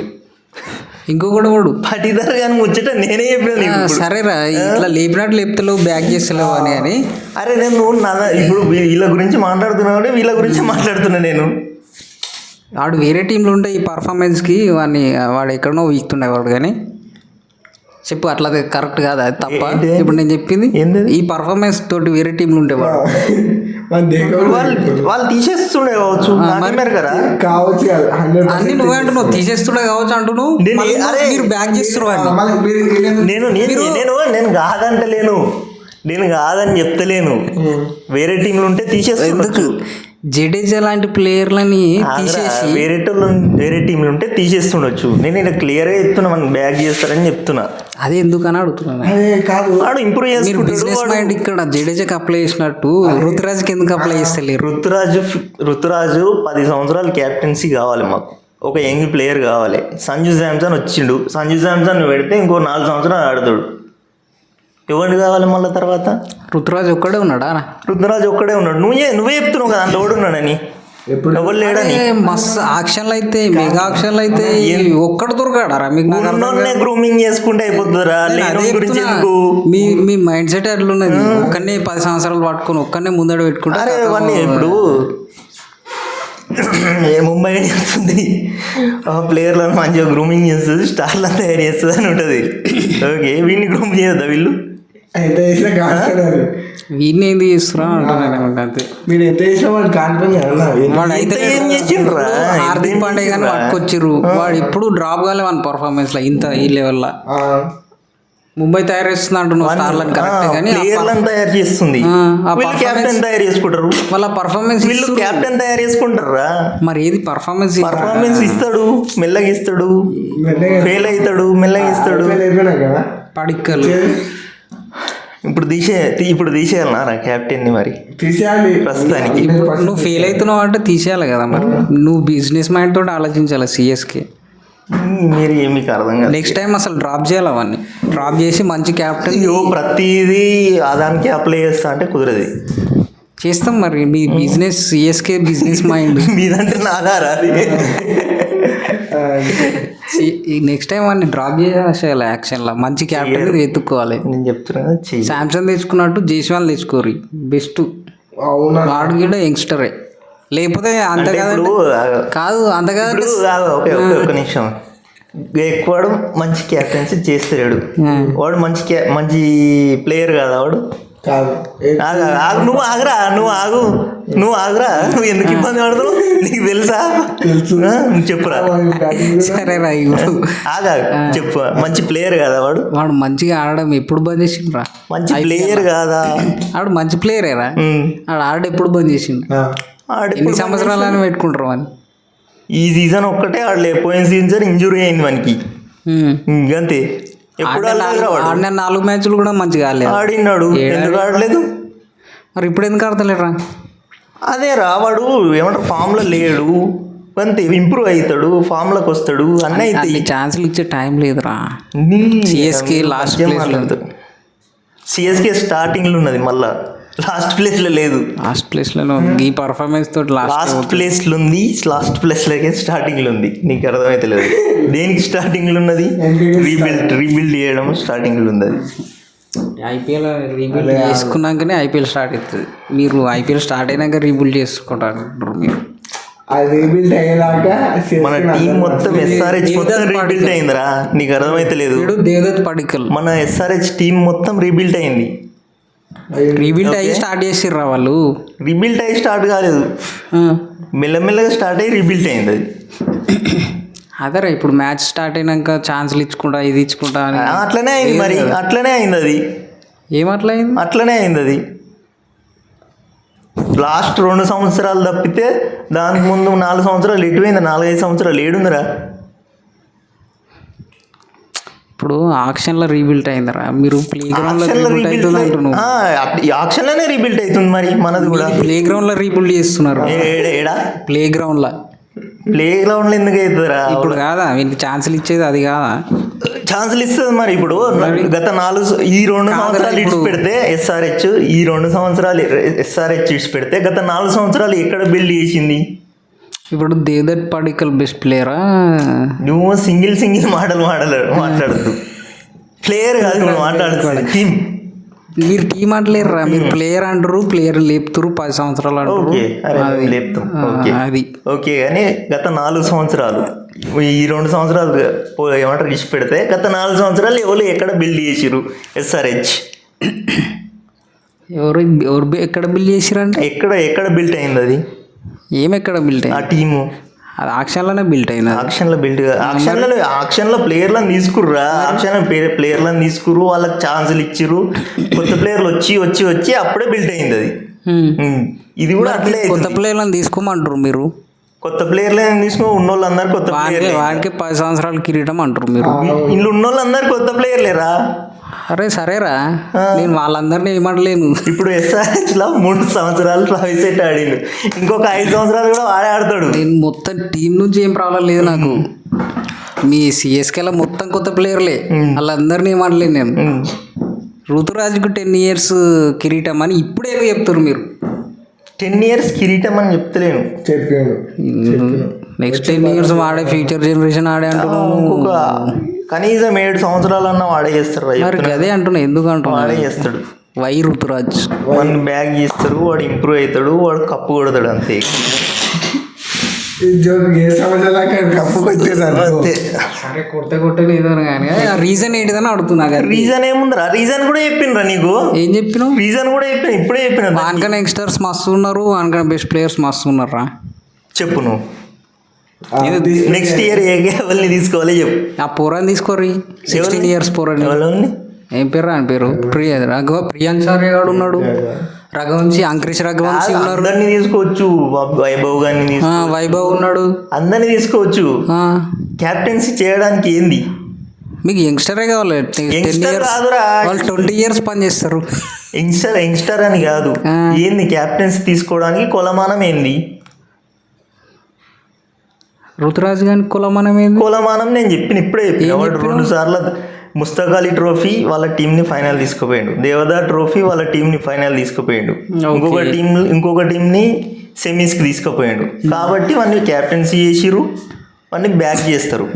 ఇంకొకడు వాడు పటిదార్ గాని ముచ్చట నేనే చెప్పిన. సరేరా ఇట్లా లేపినట్టు లేపుతలేవు, బ్యాక్ చేస్తలేవు అని. అరే నేను ఇప్పుడు వీళ్ళ గురించి మాట్లాడుతున్నావు, వీళ్ళ గురించి మాట్లాడుతున్నా నేను. వాడు వేరే టీంలో ఉంటే ఈ పర్ఫార్మెన్స్కి వాడు ఎక్కడనో వీక్తుండేవాడు. కానీ చెప్పు అట్లా కరెక్ట్ కాదు, అది తప్ప. ఇప్పుడు నేను చెప్పింది ఈ పర్ఫార్మెన్స్ తోటి వేరే టీంలు ఉండేవాడు. వాళ్ళు తీసేస్తుండే కావచ్చు కావచ్చు అన్ని నువ్వే అంటున్నావు, తీసేస్తుండే కావచ్చు అంటున్నావు. మీరు బ్యాక్ చేస్తున్నారు. నేను కాదంటలేను, నేను కాదని చెప్తలేను. వేరే టీంలు ఉంటే తీసేస్తుండొచ్చు. జడేజా లాంటి ప్లేయర్లని తీసేసి వేరే టీంలు ఉంటే తీసేస్తుండొచ్చు. నేను ఇలా క్లియర్గా చెప్తున్నా, మనకు బ్యాక్ చేస్తారని చెప్తున్నా. అదే ఎందుకని అడుగుతున్నాను. ఇంప్రూవ్ చేస్తారు. బిజినెస్ మైండ్ ఇక్కడ జడేజాకి అప్లై చేసినట్టు రుతురాజ్కి ఎందుకు అప్లై చేస్తలేరు? రుతురాజు 10 సంవత్సరాలు క్యాప్టెన్సీ కావాలి మాకు, ఒక యంగ్ ప్లేయర్ కావాలి. సంజు శాంసన్ వచ్చిండు, సంజు శాంసన్ పెడితే ఇంకో 4 సంవత్సరాలు ఆడతాడు. ఎవరు కావాలి మళ్ళీ తర్వాత? రుతురాజ్ ఒక్కడే ఉన్నాడా? రుతురాజ్ ఒక్కడే ఉన్నాడు. నువ్వే చెప్తున్నావు కదా అందులో ఓడున్నాడని, ఎవరు లేడని. మస్తు ఆక్షన్లు అయితే, మెగా ఆక్షన్లు అయితే ఒక్కడు దొరకాడారా మీకు? గ్రూమింగ్ చేసుకుంటే అయిపోతుందిరా. మీ మైండ్ సెట్ అట్లున్నది. ఒక్కనే 10 సంవత్సరాలు పట్టుకొని ఒక్కనే ముందడ పెట్టుకుంటే ఇప్పుడు ముంబై చేస్తుంది ప్లేయర్లను మంచిగా గ్రూమింగ్ చేస్తుంది, స్టార్లను తయారు చేస్తుంది అని ఉంటుంది. ఓకే, వీడిని గ్రూమ్ చేయొద్దా వీళ్ళు? వీడిని ఏంది చేస్తున్నా అంటున్నాను అంతే. మీరు ఎంత చేసినా వాడు హార్దిక్ పాండే కానీ పట్టుకొచ్చిర్రు. వాడు ఎప్పుడు డ్రాప్ కాలే మన పర్ఫార్మెన్స్ లో ఇంత ఈ లెవెల్లో. ముంబై తయారు చేస్తుంది అంటున్నావు స్టార్లను కరెక్ట్ కానీ ప్లేయర్లను తయారు చేస్తుంది. వీళ్ళు క్యాప్టెన్ తయారు చేసుకుంటారు. వాళ్ళ పర్ఫార్మెన్స్ వీళ్ళు క్యాప్టెన్ తయారు చేసుకుంటారా? మరి ఏది పర్ఫార్మెన్స్ ఇస్తాడు, మెల్లగా ఇస్తాడు, ఫెయిల్ అవుతాడు, మెల్లగా ఇస్తాడు. కదా పడిక్కలు ఇప్పుడు తీసేయాలన్నారా క్యాప్టెన్ని? మరి తీసేయాలి ప్రస్తుతానికి. నువ్వు ఫెయిల్ అవుతున్నావు అంటే తీసేయాలి కదా మరి. నువ్వు బిజినెస్ మైండ్ తోటి ఆలోచించాలి సిఎస్కే. మీకు అర్థం కాదు. నెక్స్ట్ టైం అసలు డ్రాప్ చేయాలి, అవన్నీ డ్రాప్ చేసి మంచి క్యాప్టెన్. ప్రతిదీ ఆదానికి అప్లై చేస్తా అంటే కుదరదు. చేస్తాం మరి. మీ బిజినెస్ సిఎస్కే బిజినెస్ మైండ్ మీదంటే నాదారా అది. నెక్స్ట్ టైం అన్ని డ్రాప్ చేయాలి యాక్షన్లో. మంచి క్యాప్టెన్ వెతుక్కోవాలి. నేను చెప్తున్నా శాంసంగ్ తెచ్చుకున్నట్టు జైస్వాల్ తెచ్చుకోరు, బెస్ట్. వాడు కూడా యంగ్స్టరే. లేకపోతే అంత కాదు అంత కాదు. ఒక నిమిషం, ఎక్కువాడు మంచి క్యాప్టెన్సీ చేస్తాడు. వాడు మంచి ప్లేయర్ కదా వాడు. నువ్వు ఆగురా, నువ్వు ఎందుకు ఇబ్బంది పడదు? నీకు తెలుసా? చెప్పురా. సరేరా చెప్పు. మంచి ప్లేయర్ కదా వాడు. వాడు మంచిగా ఆడడం ఎప్పుడు బంద్ చేసిండ్రా? మంచి ప్లేయర్ కాదా ఆడు? మంచి ప్లేయరేరా ఆడు. ఆడ ఎప్పుడు బంద్ చేసిండు? ఎన్ని సంవత్సరాలని పెట్టుకుంటారు అని. ఈ సీజన్ ఒక్కటే ఆడలే, పోయిన సీజన్ ఇంజురీ అయింది మనకి అంతే. ఎప్పుడు ఆడిన 4 మ్యాచ్లు కూడా మంచిగా ఆడినాడు. ఎందుకు ఆడలేదు మరి? ఇప్పుడు ఎందుకు ఆడతలేరా? అదే రా, వాడు ఏమంటారు ఫామ్ లో లేడు అంతే. ఇంప్రూవ్ అవుతాడు, ఫామ్ లోకి వస్తాడు, అన్నీ అవుతాయి. ఛాన్సులు ఇచ్చే టైం లేదురా. సిఎస్కే లాస్ట్ సిఎస్కే స్టార్టింగ్ లో ఉన్నది, మళ్ళా లాస్ట్ ప్లేస్ లో లేదు. లాస్ట్ ప్లేస్ లో ఈ పర్ఫార్మెన్స్ తోటి లాస్ట్ ప్లేస్ లో ఉంది. లాస్ట్ ప్లేస్ లోకే స్టార్టింగ్ లో ఉంది. నీకు అర్థమైతే లేదు దేనికి స్టార్టింగ్ లో ఉన్నది. రీబిల్డ్ చేయడం స్టార్టింగ్ లో ఉంది. ఐపీఎల్ రీబిల్డ్ చేసుకున్నాకనే ఐపీఎల్ స్టార్ట్ అవుతుంది. మీరు ఐపీఎల్ స్టార్ట్ అయినాక రీబిల్డ్ చేసుకుంటారు మీరు. మన టీం మొత్తం ఎస్ఆర్హెచ్ మొత్తం రీబిల్డ్ అయిందిరా. నీకు అర్థమైతే లేదు. దేవదత్ పడిక్కల్ మన ఎస్ఆర్హెచ్ టీం మొత్తం రీబిల్డ్ అయింది. రీబిల్డ్ అయ్యి స్టార్ట్ చేసిర్రా వాళ్ళు? రీబిల్డ్ అయ్యి స్టార్ట్ కాలేదు, మెల్లమెల్లగా స్టార్ట్ అయ్యి రీబిల్డ్ అయింది అది. అదేరా ఇప్పుడు మ్యాచ్ స్టార్ట్ అయినాక ఛాన్స్లు ఇచ్చుకుంటా ఇది ఇచ్చుకుంటా అని అట్లనే అయింది. మరి అట్లనే అయింది అది. ఏమట్లా అయింది? అట్లనే అయింది అది. లాస్ట్ 2 సంవత్సరాలు తప్పితే దానికి ముందు 4 సంవత్సరాలు ఎటుపోయింది. 4-5 సంవత్సరాలు ఏడుందిరా. ఇప్పుడు ఆక్షన్లో రీబిల్డ్ అయిందిరా. మీరు ప్లే గ్రౌండ్ లో రీబిల్డ్ అవుతుంది అంటున్నావు. ఆక్షన్ లోనే రీబిల్డ్ అవుతుంది. మరి మనది కూడా ప్లే గ్రౌండ్ లో రీబిల్డ్ చేస్తున్నారు. ఏడా ప్లే గ్రౌండ్ లో ఎందుకు అవుతుందిరా? ఇప్పుడు కాదా వీళ్ళకి ఛాన్సులు ఇచ్చేది? అది కాదా ఛాన్సులు ఇస్తుంది. మరి ఇప్పుడు గత 2 సంవత్సరాలు ఇచ్చి పెడితే ఎస్ఆర్హెచ్, ఈ 2 సంవత్సరాలు ఎస్ఆర్హెచ్ ఇచ్చి పెడితే గత 4 సంవత్సరాలు ఎక్కడ బిల్డ్ చేసింది? ఇప్పుడు దేవదత్ పడిక్కల్ బెస్ట్ ప్లేయరా? నువ్వు సింగిల్ మాట్లాడద్దు. ప్లేయర్ కాదు నువ్వు మాట్లాడుతున్నాడు. టీం. మీరు టీం అంటలేరురా, మీరు ప్లేయర్ అంటారు. ప్లేయర్ లేపుతారు 10 సంవత్సరాలు అంటారు. అది ఓకే. కానీ గత 4 సంవత్సరాలు, ఈ 2 సంవత్సరాలు ఏమంటారు ఇచ్చి పెడితే గత 4 సంవత్సరాలు ఎవరు ఎక్కడ బిల్డ్ చేసిరు? ఎస్ఆర్హెచ్ ఎవరు ఎక్కడ బిల్డ్ చేసిరంటే ఎక్కడ బిల్డ్ అయింది అది? ఎక్కడ బిల్డ్ అయింది? ఆ టీము అది ఆక్షన్లోనే బిల్డ్ అయింది. ఆక్షన్లో ప్లేయర్లను తీసుకుర్రా. ప్లేయర్లను తీసుకురు, వాళ్ళకి ఛాన్సులు ఇచ్చిర్రు. కొత్త ప్లేయర్లు వచ్చి అప్పుడే బిల్డ్ అయింది అది. ఇది కూడా అట్లే. కొత్త ప్లేయర్లను తీసుకోమంటారు మీరు. కొత్త ప్లేయర్లను తీసుకో, ఉన్నోళ్ళందరూ కొత్త ప్లేయర్. వాడికి 10 సంవత్సరాలు కిరీటం అంటారు మీరు. ఇంట్లో ఉన్నోళ్ళందరూ కొత్త ప్లేయర్లేరా? అరే సరేరా, నేను వాళ్ళందరినీ ఏమంటలేను. ఇప్పుడు ఎస్ఆర్హెచ్ లో 3 సంవత్సరాలు ప్రవేశెట్ ఆడిండు, ఇంకొక 5 సంవత్సరాలు కూడా వాడే ఆడతాడు. నేను మొత్తం టీం నుంచి ఏం ప్రాబ్లం లేదు నాకు. మీ సిఎస్కేలో మొత్తం కొత్త ప్లేయర్లే, వాళ్ళందరినీ ఏమంటలేను నేను. ఋతురాజ్కు 10 years కిరీటం అని ఇప్పుడే చెప్తారు మీరు. 10 years కిరీటం అని చెప్తలేను, చెప్పాను. నెక్స్ట్ 10 years వాడే ఫ్యూచర్ జనరేషన్ ఆడే అంటున్నాను. కనీసం 7 సంవత్సరాలన్నా వాడే చేస్తారు. మరి అదే అంటున్నా, ఎందుకు అంటున్నా? వాడే చేస్తాడు. వై ఋతురాజ్ వాడిని బ్యాగ్ చేస్తారు, వాడు ఇంప్రూవ్ అవుతాడు, వాడు కప్పు కొడతాడు అంతే. సరే కొట్టలేదు కానీ రీజన్ ఏంటిదని అడుగుతున్నా. రీజన్ ఏముందిరా? రీజన్ కూడా చెప్పిండ్రా నీకు? ఏం చెప్పినావు? రీజన్ కూడా చెప్పిన, ఇప్పుడే చెప్పిన. వానికన్నా యంగ్స్టర్స్ మస్తు ఉన్నారు, వానికన్నా బెస్ట్ ప్లేయర్స్ మస్తు ఉన్నారా? చెప్పు నువ్వు. నెక్స్ట్ ఇయర్ ఏ వాళ్ళని తీసుకోవాలి చెప్పు. ఆ పోరాని తీసుకోరి. 16 years పోరాని ఏం పేరు ఆయన పేరు ప్రియాంచార్య గారు ఉన్నాడు, రఘువంశీ, అంకరేష్ రఘువంశీ ఉన్నారు, అందరినీ తీసుకోవచ్చు. వైభవ్ గారిని వైభవ్ ఉన్నాడు, అందరినీ తీసుకోవచ్చు. క్యాప్టెన్సీ చేయడానికి ఏంది, మీకు యంగ్స్టరే కావాలి. 10 years వాళ్ళు 20 years పని చేస్తారు. యంగ్స్టర్ అని కాదు, ఏంది క్యాప్టెన్సీ తీసుకోవడానికి కొలమానం ఏంది? ఋతురాజ్ గారికి కొలమానం ఏంది? కొలమానం నేను ఇప్పుడే చెప్పిన. వాడు 2 సార్లు ముస్తక్ అలీ ట్రోఫీ వాళ్ళ టీంని ఫైనల్ తీసుకుపోయాడు, దేవదార్ ట్రోఫీ వాళ్ళ టీంని ఫైనల్ తీసుకుపోయాడు, ఇంకొక టీంని సెమీస్కి తీసుకుపోయాడు. కాబట్టి వాడిని క్యాప్టెన్సీ చేసిరు, వాడిని బ్యాక్ చేస్తారు.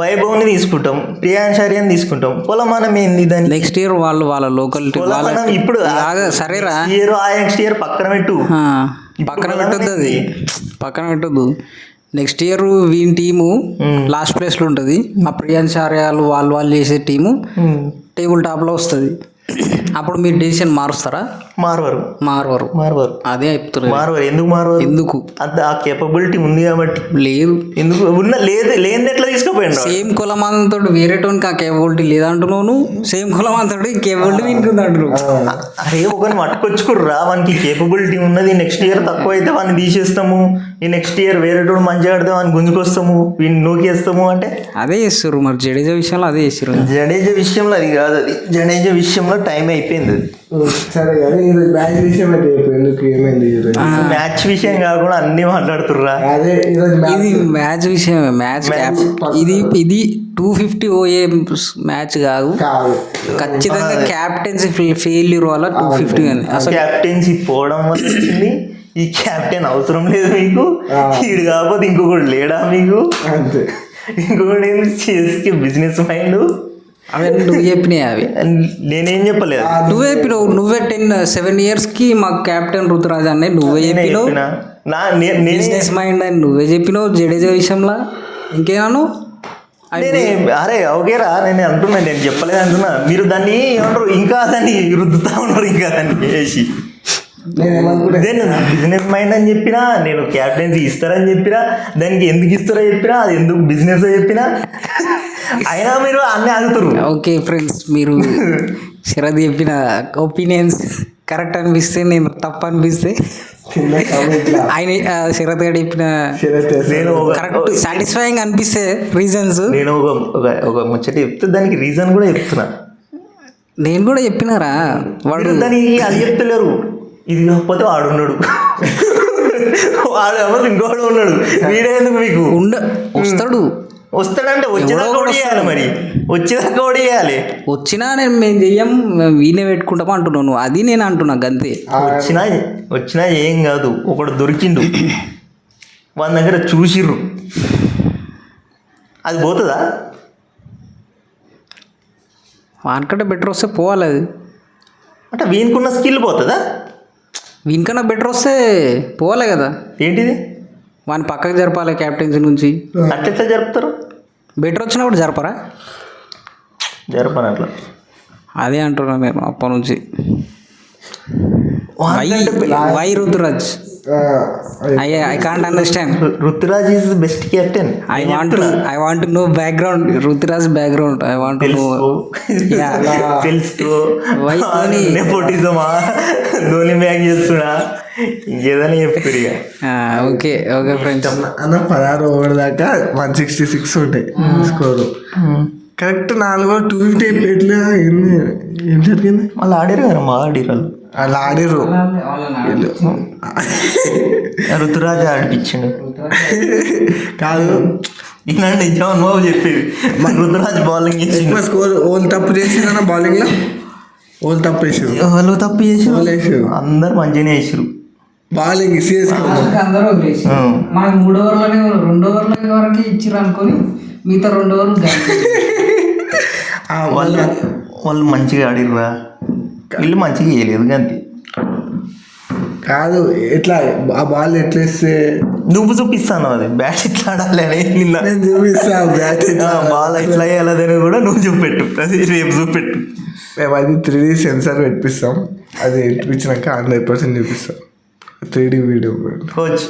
వైభవ్ని తీసుకుంటాం, ప్రియాంశార్యని తీసుకుంటాం, కొలమానం ఏంది దాన్ని? నెక్స్ట్ ఇయర్ వాళ్ళ లోకల్ కొలమానం ఇప్పుడు సరేరా, నెక్స్ట్ ఇయర్ పక్కన పెట్టు, పక్కన పెట్టద్దు, అది పక్కన పెట్టద్దు. నెక్స్ట్ ఇయర్ వీని టీము లాస్ట్ ప్లేస్లో ఉంటుంది, ఆ ప్రియాంశార్యాలు వాళ్ళు చేసే టీము టేబుల్ టాప్లో వస్తుంది. అప్పుడు మీరు డెసిషన్ మారుస్తారా? మారవరు. అదే చెప్తున్నారు. ఎందుకు? ఆ కేపబిలిటీ ఉంది కాబట్టి. లేదు, ఎందుకు లేని ఎట్లా తీసుకుపోయాడు? సేమ్ కులమానంతో వేరేటోనికి ఆ కేపబిలిటీ లేదంటున్నాను, సేమ్ కులమానంతో కేపబిలిటీ వింటుంది అంటున్నావు. అరే ఒకరిని పట్టుకొచ్చుకుర్రా, వానికి కేపబిలిటీ ఉన్నది, నెక్స్ట్ ఇయర్ తక్కువ అయితే వాడిని తీసేస్తాము, ఈ నెక్స్ట్ ఇయర్ వేరేటోడు మంచిగా ఆడితే వాడిని గుంజుకొస్తాము, వీడిని నూకేస్తాము అంటే అదే చేస్తారు. మరి జడేజా విషయంలో అదే చేస్తారు. జడేజా విషయంలో అది కాదు, అది జడేజా విషయంలో టైం అయిపోయింది. సరే కానీ ఈరోజు మ్యాచ్ విషయం అయితే ఎందుకు ఏమైంది? మ్యాచ్ విషయం కాకుండా అన్ని మాట్లాడుతుర్రా. అదే ఇది మ్యాచ్ విషయమే. మ్యాచ్ ఇది 250 OA మ్యాచ్ కాదు, ఖచ్చితంగా క్యాప్టెన్సీ ఫెయిల్యూర్ వల్ల 250 అసలు క్యాప్టెన్సీ పోవడం వల్ల వచ్చింది. ఈ క్యాప్టెన్ అవసరం లేదు మీకు, ఇది కాకపోతే ఇంకొకటి లేడా మీకు? అంతే. ఇంకొకటి ఏంటి, CSK బిజినెస్ మైండ్. అవి నువ్వు చెప్పినాయి, అవి నేనేం చెప్పలేదు. నువ్వే చెప్పినావు. నువ్వే 7 yearsకి మాకు క్యాప్టెన్ ఋతురాజ్ అనే నువ్వే చెప్పినావు. బిజినెస్ మైండ్ అని నువ్వే చెప్పినావు జడేజా విషయంలో. ఇంకేనాను? అరే ఓకేరా, నేను అంటున్నా, నేను చెప్పలేదు అంటున్నా. మీరు దాన్ని ఏమంటారు, ఇంకా దాన్ని రుద్దుతా ఉన్నారు, ఇంకా దాన్ని వేసి. బిజినెస్ మైండ్ అని చెప్పినా, నేను క్యాప్టెన్సీ ఇస్తారని చెప్పినా, దానికి ఎందుకు ఇస్తారో చెప్పినా, అది ఎందుకు బిజినెస్ చెప్పినా, అయినా మీరు అన్నీ ఆగుతారు. ఓకే ఫ్రెండ్స్, మీరు శరద్ చెప్పిన ఒపీనియన్స్ కరెక్ట్ అనిపిస్తే, నేను తప్పు అనిపిస్తే, ఆయన శరత్ గారు చెప్పిన నేను కరెక్ట్ సాటిస్ఫైయింగ్ అనిపిస్తే రీజన్స్, నేను ఒక ముచ్చట చెప్తే దానికి రీజన్ కూడా చెప్తున్నా. నేను కూడా చెప్పినారా? వాడు దానికి అది చెప్తలేరు. ఇది కాకపోతే వాడున్నాడు, వాడు ఎవరు ఇంకోడు ఉన్నాడు, వీడేందుకు మీకు వస్తాడంటే వచ్చేదాకా కూడా చేయాలి. మరి వచ్చేదాకా కూడా చేయాలి. వచ్చినా మేము చెయ్యం, వీనే పెట్టుకుంటామా అంటున్నాను. అది నేను అంటున్నా గంతే. వచ్చినా ఏం కాదు, ఒకడు దొరికిండు, వాళ్ళ దగ్గర చూసిర్రు, అది పోతుందా? వానికంటే బెటర్ వస్తే పోవాలి. అది అంటే వీనికున్న స్కిల్ పోతుందా? వీనికన్నా బెటర్ వస్తే పోవాలి కదా. ఏంటిది? వాని పక్కకు జరపాలి క్యాప్టెన్సీ నుంచి. అట్లా జరుపుతారు? బెటర్ వచ్చినప్పుడు జరపరా? జరపను అట్లా. అదే అంటున్నా నేను అప్పటి నుంచి. Why Ruturaj? I can't understand. Ruturaj is the best captain. I want to know background. Ruturaj background. I want to know. తెలుసు. నెపోటిజమా, ధోని బ్యాగ్ చేస్తున్నా, ఇంకేదని చెప్తారు ఇక. ఓకే ఫ్రెండ్స్, అన్న 16 over దాకా 166 ఉంటాయి స్కోరు. కరెక్ట్ 4 250 ఎట్లా ఏం జరిగింది? వాళ్ళు ఆడారు కదా, మా ఆడిరు వాళ్ళు ఆడిరు. ఋతురాజ్ ఆడిపించిండు కాదు, ఇలా నిజం అనుభవం చెప్పేది. ఋతురాజ్ బౌలింగ్ ఎక్కువ స్కోర్ ఓళ్ళు తప్పు చేసిన బౌలింగ్లో, వాళ్ళు తప్పు చేసారు, అందరు మంచిగానే వేసారు బౌలింగ్. అందరూ మనకు 3 ఓవర్లనే 2 ఓవర్ల వరకు ఇచ్చిర్రు అనుకొని మిగతా 2 ఓవర్లు వాళ్ళు మంచిగా ఆడిర్రా, వీళ్ళు మంచిగా వేయలేదు అంతే. కాదు, ఎట్లా ఆ బాల్ ఎట్లా వేస్తే నువ్వు చూపిస్తాను, అది బ్యాట్ ఎట్లా ఆడాలి అని నేను చూపిస్తా. బ్యాట్ బాల్ ఎట్లా వేయాలని కూడా నువ్వు చూపెట్టు, అది రేపు చూపెట్టు. మేము అది 3D సెన్సార్ పెట్టిస్తాం, అది ఇప్పించినాక 100% చూపిస్తాం. 3D video. Coach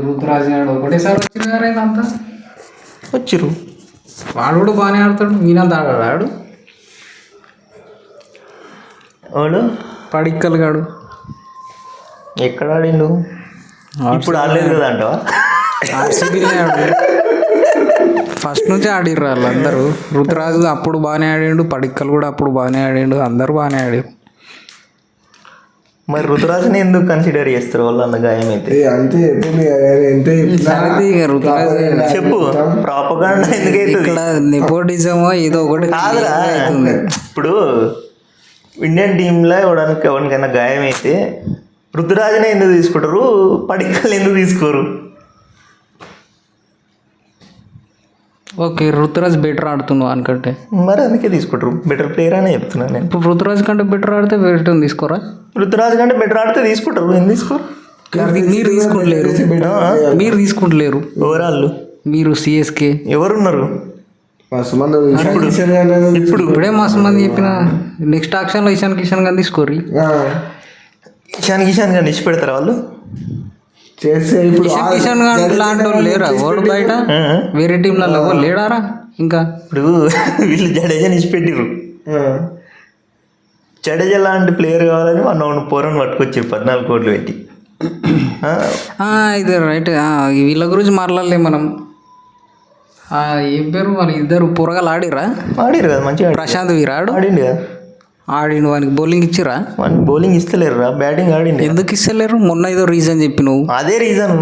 Ruturaj Ruturaj గారు ఒకటేసారి వచ్చింది కదా ఇదంతా. వచ్చిర్రు. వాడు కూడా బాగానే ఆడతాడు, మీనంత ఆడాడు వాడు పడిక్కలు గాడు. ఎక్కడ ఆడిండు? ఇప్పుడు ఆడలేదు కదా అంటావా? ఆర్సీబీనే ఆడు, ఫస్ట్ నుంచి ఆడిర్రు వాళ్ళందరూ. రుతురాజు అప్పుడు బాగానే ఆడిండు, పడిక్కలు కూడా అప్పుడు బాగానే ఆడిండు, అందరూ బాగానే ఆడారు. మరి రుతురాజుని ఎందుకు కన్సిడర్ చేస్తారు వాళ్ళు అన్న గాయం అయితే? అంటే చెప్పు, ప్రాపగాండా ఎందుకైతుంది? ఇక్కడ నెపోటిజమో ఏదో ఒకటి కాదురా. ఇప్పుడు ఇండియన్ టీంలో ఎవరికైనా గాయం అయితే రుతురాజునే ఎందుకు తీసుకుంటారు, పడిక్కల్ని ఎందుకు తీసుకోరు? ఓకే, రుతురాజ్ బెటర్ ఆడుతున్నావు అనుకంటే మరి అందుకే తీసుకుంటారు. బెటర్ ప్లేయర్ అనే చెప్తున్నాను నేను. ఇప్పుడు రుతురాజ్ కంటే బెటర్ ఆడితే వేరే తీసుకోరా? రుతురాజు కంటే బెటర్ ఆడితే తీసుకుంటారు. ఎందుకు తీసుకోరు? మీరు తీసుకుంటలేరు, మీరు తీసుకుంటలేరు. ఓవరాల్ మీరు సిఎస్కే ఎవరున్నారు ఇప్పుడు? ఇప్పుడే మస్తు మంది చెప్పిన నెక్స్ట్ ఆక్షన్లో ఇషాన్ కిషన్ గాని తీసుకోరు. కిషన్ గాని ఇచ్చి పెడతారు వాళ్ళు చేస్తే. ఇప్పుడు ఇషాన్ కిషన్ గాని లాంటి వాళ్ళు లేరా ఓడు బయట వేరే టీంలలో ఎవరు లేడారా? ఇంకా ఇప్పుడు వీళ్ళు జడేజాని ఇచ్చి పెట్టిర్రు. జడేజా లాంటి ప్లేయర్ కావాలని వాళ్ళు పోరని పట్టుకొచ్చారు 14 కోట్లు పెట్టి. ఇది రైట్. వీళ్ళ గురించి మాట్లాడలే మనం. ఏం పేరు వాళ్ళ ఇద్దరు పొరగాలు ఆడిరా? ఆడిరు కదా మంచిగా. ప్రశాంత్ వీరాడు ఆడిండు కదా. ఆడిండు, వానికి బౌలింగ్ ఇచ్చిరా? వానికి బౌలింగ్ ఇస్తలేరు రా, బ్యాటింగ్ ఆడిండు. ఎందుకు ఇస్తలేరు? మొన్న ఏదో రీజన్ చెప్పి నువ్వు. అదే రీజన్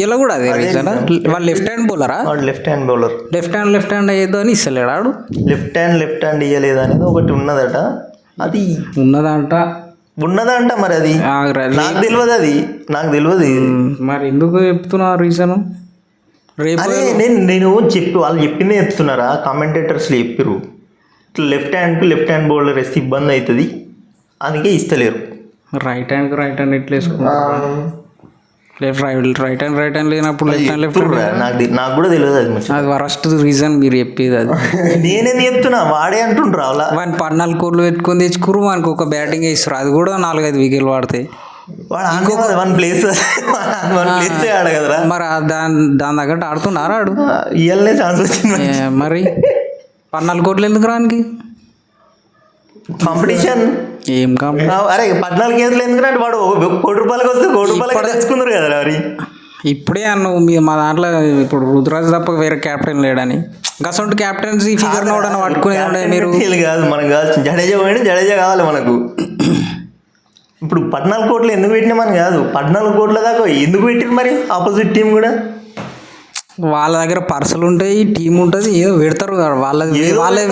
ఇలా కూడా అదే రీజన్. వాళ్ళు లెఫ్ట్ హ్యాండ్ బౌలరా? వాడు left hand bowler. Left hand అయ్యేదో అని ఇస్తలేడు ఆడు. లెఫ్ట్ హ్యాండ్ ఇయ్యలేదు అనేది ఒకటి ఉన్నదట. అది ఉన్నదంట మరి అది నాకు తెలియదు. నాకు తెలియదు మరి ఎందుకు చెప్తున్నా రీజన్? అదే నేను వాళ్ళు చెప్పిందే చెప్తున్నారా? కామెంటేటర్స్లో చెప్పారు ఇట్లా లెఫ్ట్ హ్యాండ్ బౌలర్ వేస్తే ఇబ్బంది అవుతుంది, అందుకే ఇస్తలేరు. రైట్ హ్యాండ్ ఎట్లా వేసుకుంటారు? రైట్ హ్యాండ్ లేనప్పుడు లెఫ్ట్ నాకు కూడా తెలియదు అది. అది వరస్ట్ రీజన్ మీరు చెప్పేది. అది నేనేం చెప్తున్నా, వాడే అంటుండ్రు. అలా వాడిని 14 కోట్లు పెట్టుకొని తెచ్చుకురు, వానికి ఒక బ్యాటింగ్ వేస్తారు, అది కూడా 4-5 వికెట్లు పడతాయి. వాడు వన్ ప్లేస్ ఆడగదరా? మరి దాని తగ్గట్టు ఆడుతున్నారా? ఆడు ఇయ్యాలనే ఛాన్స్ వచ్చింది. మరి 14 కోట్లు ఎందుకు రానికి? కాంపిటీషన్ ఏం అరే 14 కేసులు ఎందుకంటే వాడు ₹1 కోటి వస్తే ₹1 కోటి తెచ్చుకుందరు కదా. మరి ఇప్పుడే అన్నావు మా దాంట్లో ఇప్పుడు రుతురాజ్ తప్ప వేరే క్యాప్టెన్ లేడని. అసలు క్యాప్టెన్సీ ఫిగర్ నోడని పట్టుకునేది మీరు కాదు. మనకు కాదు జడేజా కావాలి మనకు. ఇప్పుడు 14 కోట్లు ఎందుకు పెట్టినామని కాదు, 14 కోట్ల దాకా ఎందుకు పెట్టిరు మరి ఆపోజిట్ టీం కూడా? వాళ్ళ దగ్గర పర్సలు ఉంటాయి, టీం ఉంటుంది, ఏదో పెడతారు. వాళ్ళే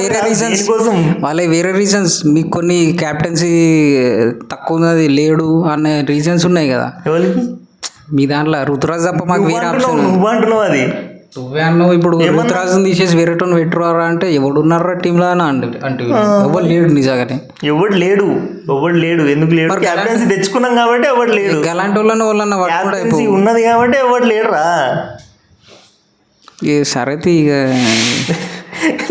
వేరే రీజన్స్. మీకు కొన్ని క్యాప్టెన్సీ తక్కువ ఉన్నది లేడు అనే రీజన్స్ ఉన్నాయి కదా మీ దాంట్లో. రుతురాజ్ తప్ప మాకు వేరే ఆప్షన్. నువ్వు అంటున్నావు అది. నువ్వే అన్నావు. ఇప్పుడు రుతురాజ్ని తీసేసి వేరే టోన్ పెట్టురా అంటే ఎవడున్నారా టీంలో అని అంటే ఎవరు లేడు. నిజంగానే ఎవడు లేడు. ఎందుకు లేడు? క్యాప్టెన్సీ తెచ్చుకున్నాం కాబట్టి ఎవడు లేడు. అలాంటి వాళ్ళన్నా క్యాప్టెన్సీ ఉన్నది కాబట్టి ఎవడు లేడురా. సరే ఇక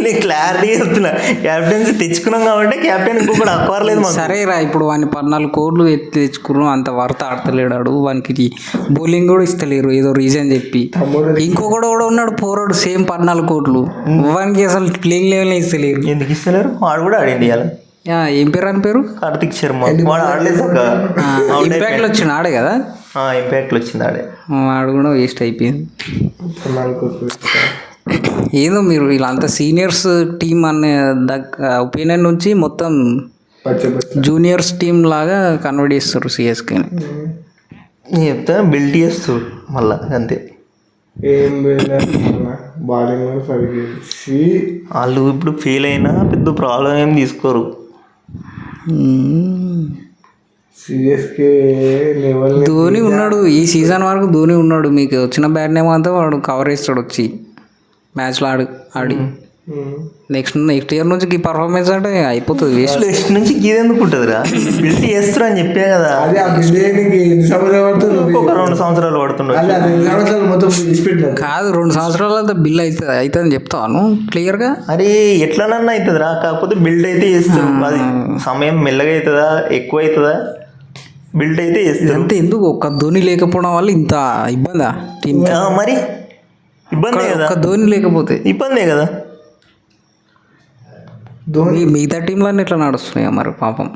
నేను క్లారిటీ చెప్తున్నా, క్యాప్టెన్సీ తెచ్చుకున్నాం కాబట్టి క్యాప్టెన్ ఇంకొకటి అక్కర్లేదు. సరే రా, ఇప్పుడు వాడిని 14 కోట్లు ఎత్తి తెచ్చుకున్నాం, అంత వార్త ఆడతలేడాడు, వానికి బౌలింగ్ కూడా ఇస్తలేరు ఏదో రీజన్ చెప్పి. ఇంకొకడు కూడా ఉన్నాడు పోరాడు సేమ్ 14 కోట్లు, వానికి అసలు ప్లేయింగ్ లెవెల్ ఇస్తలేరు. ఎందుకు ఇస్తలేరు? వాడు కూడా ఆడింది ఇవాళ. ఏం పేరు అని పేరు? కార్తిక్ శర్మ. వాడు ఆడలేదు. ఇంపాక్ట్లో వచ్చింది ఆడే కదా. ఇంపాక్ట్లో వచ్చింది ఆడే. వాడు కూడా వేస్ట్ అయిపోయింది. ఏదో మీరు వీళ్ళంతా సీనియర్స్ టీం అనే ఒపీనియన్ నుంచి మొత్తం జూనియర్స్ టీం లాగా కన్వర్ట్ చేస్తారు సిఎస్కేని. చెప్తా బిల్డ్ చేస్తారు మళ్ళా అంతే. వాళ్ళు ఇప్పుడు ఫెయిల్ అయినా పెద్ద ప్రాబ్లం ఏం తీసుకోరు. ధోని ఉన్నాడు ఈ సీజన్ వరకు. ధోని ఉన్నాడు, మీకు వచ్చిన బ్యాట్ నేమ్ అంతా వాడు కవర్ చేస్తాడు వచ్చి మ్యాచ్లో ఆడి. నెక్స్ట్ ఇయర్ నుంచి ఈ పర్ఫార్మెన్స్ అంటే అయిపోతుంది. నెక్స్ట్ నుంచి గీదెందుకు ఉంటుందిరా? బిల్డ్ చేస్తారు అని చెప్పా కదా. 2 సంవత్సరాలు పడుతున్నాడు కాదు, 2 సంవత్సరాల బిల్ అవుతుంది అని చెప్తాను క్లియర్గా. అరే ఎట్లనన్నా అవుతుందిరా, కాకపోతే బిల్డ్ అయితే చేస్తారు. అది సమయం మెల్లగా అవుతుందా ఎక్కువ అవుతుందా? బిల్డ్ అయితే చేస్తారు. ఇదంతా ఎందుకు ఒక్క ధోని లేకపోవడం వల్ల ఇంత ఇబ్బందా టీమ్? మరి ఇబ్బందే కదా, ఒక్క ధోని లేకపోతే ఇబ్బందే కదా. ధోని మిగతా టీంలన్నీ ఇట్లా నడుస్తున్నాయి మరి పాపం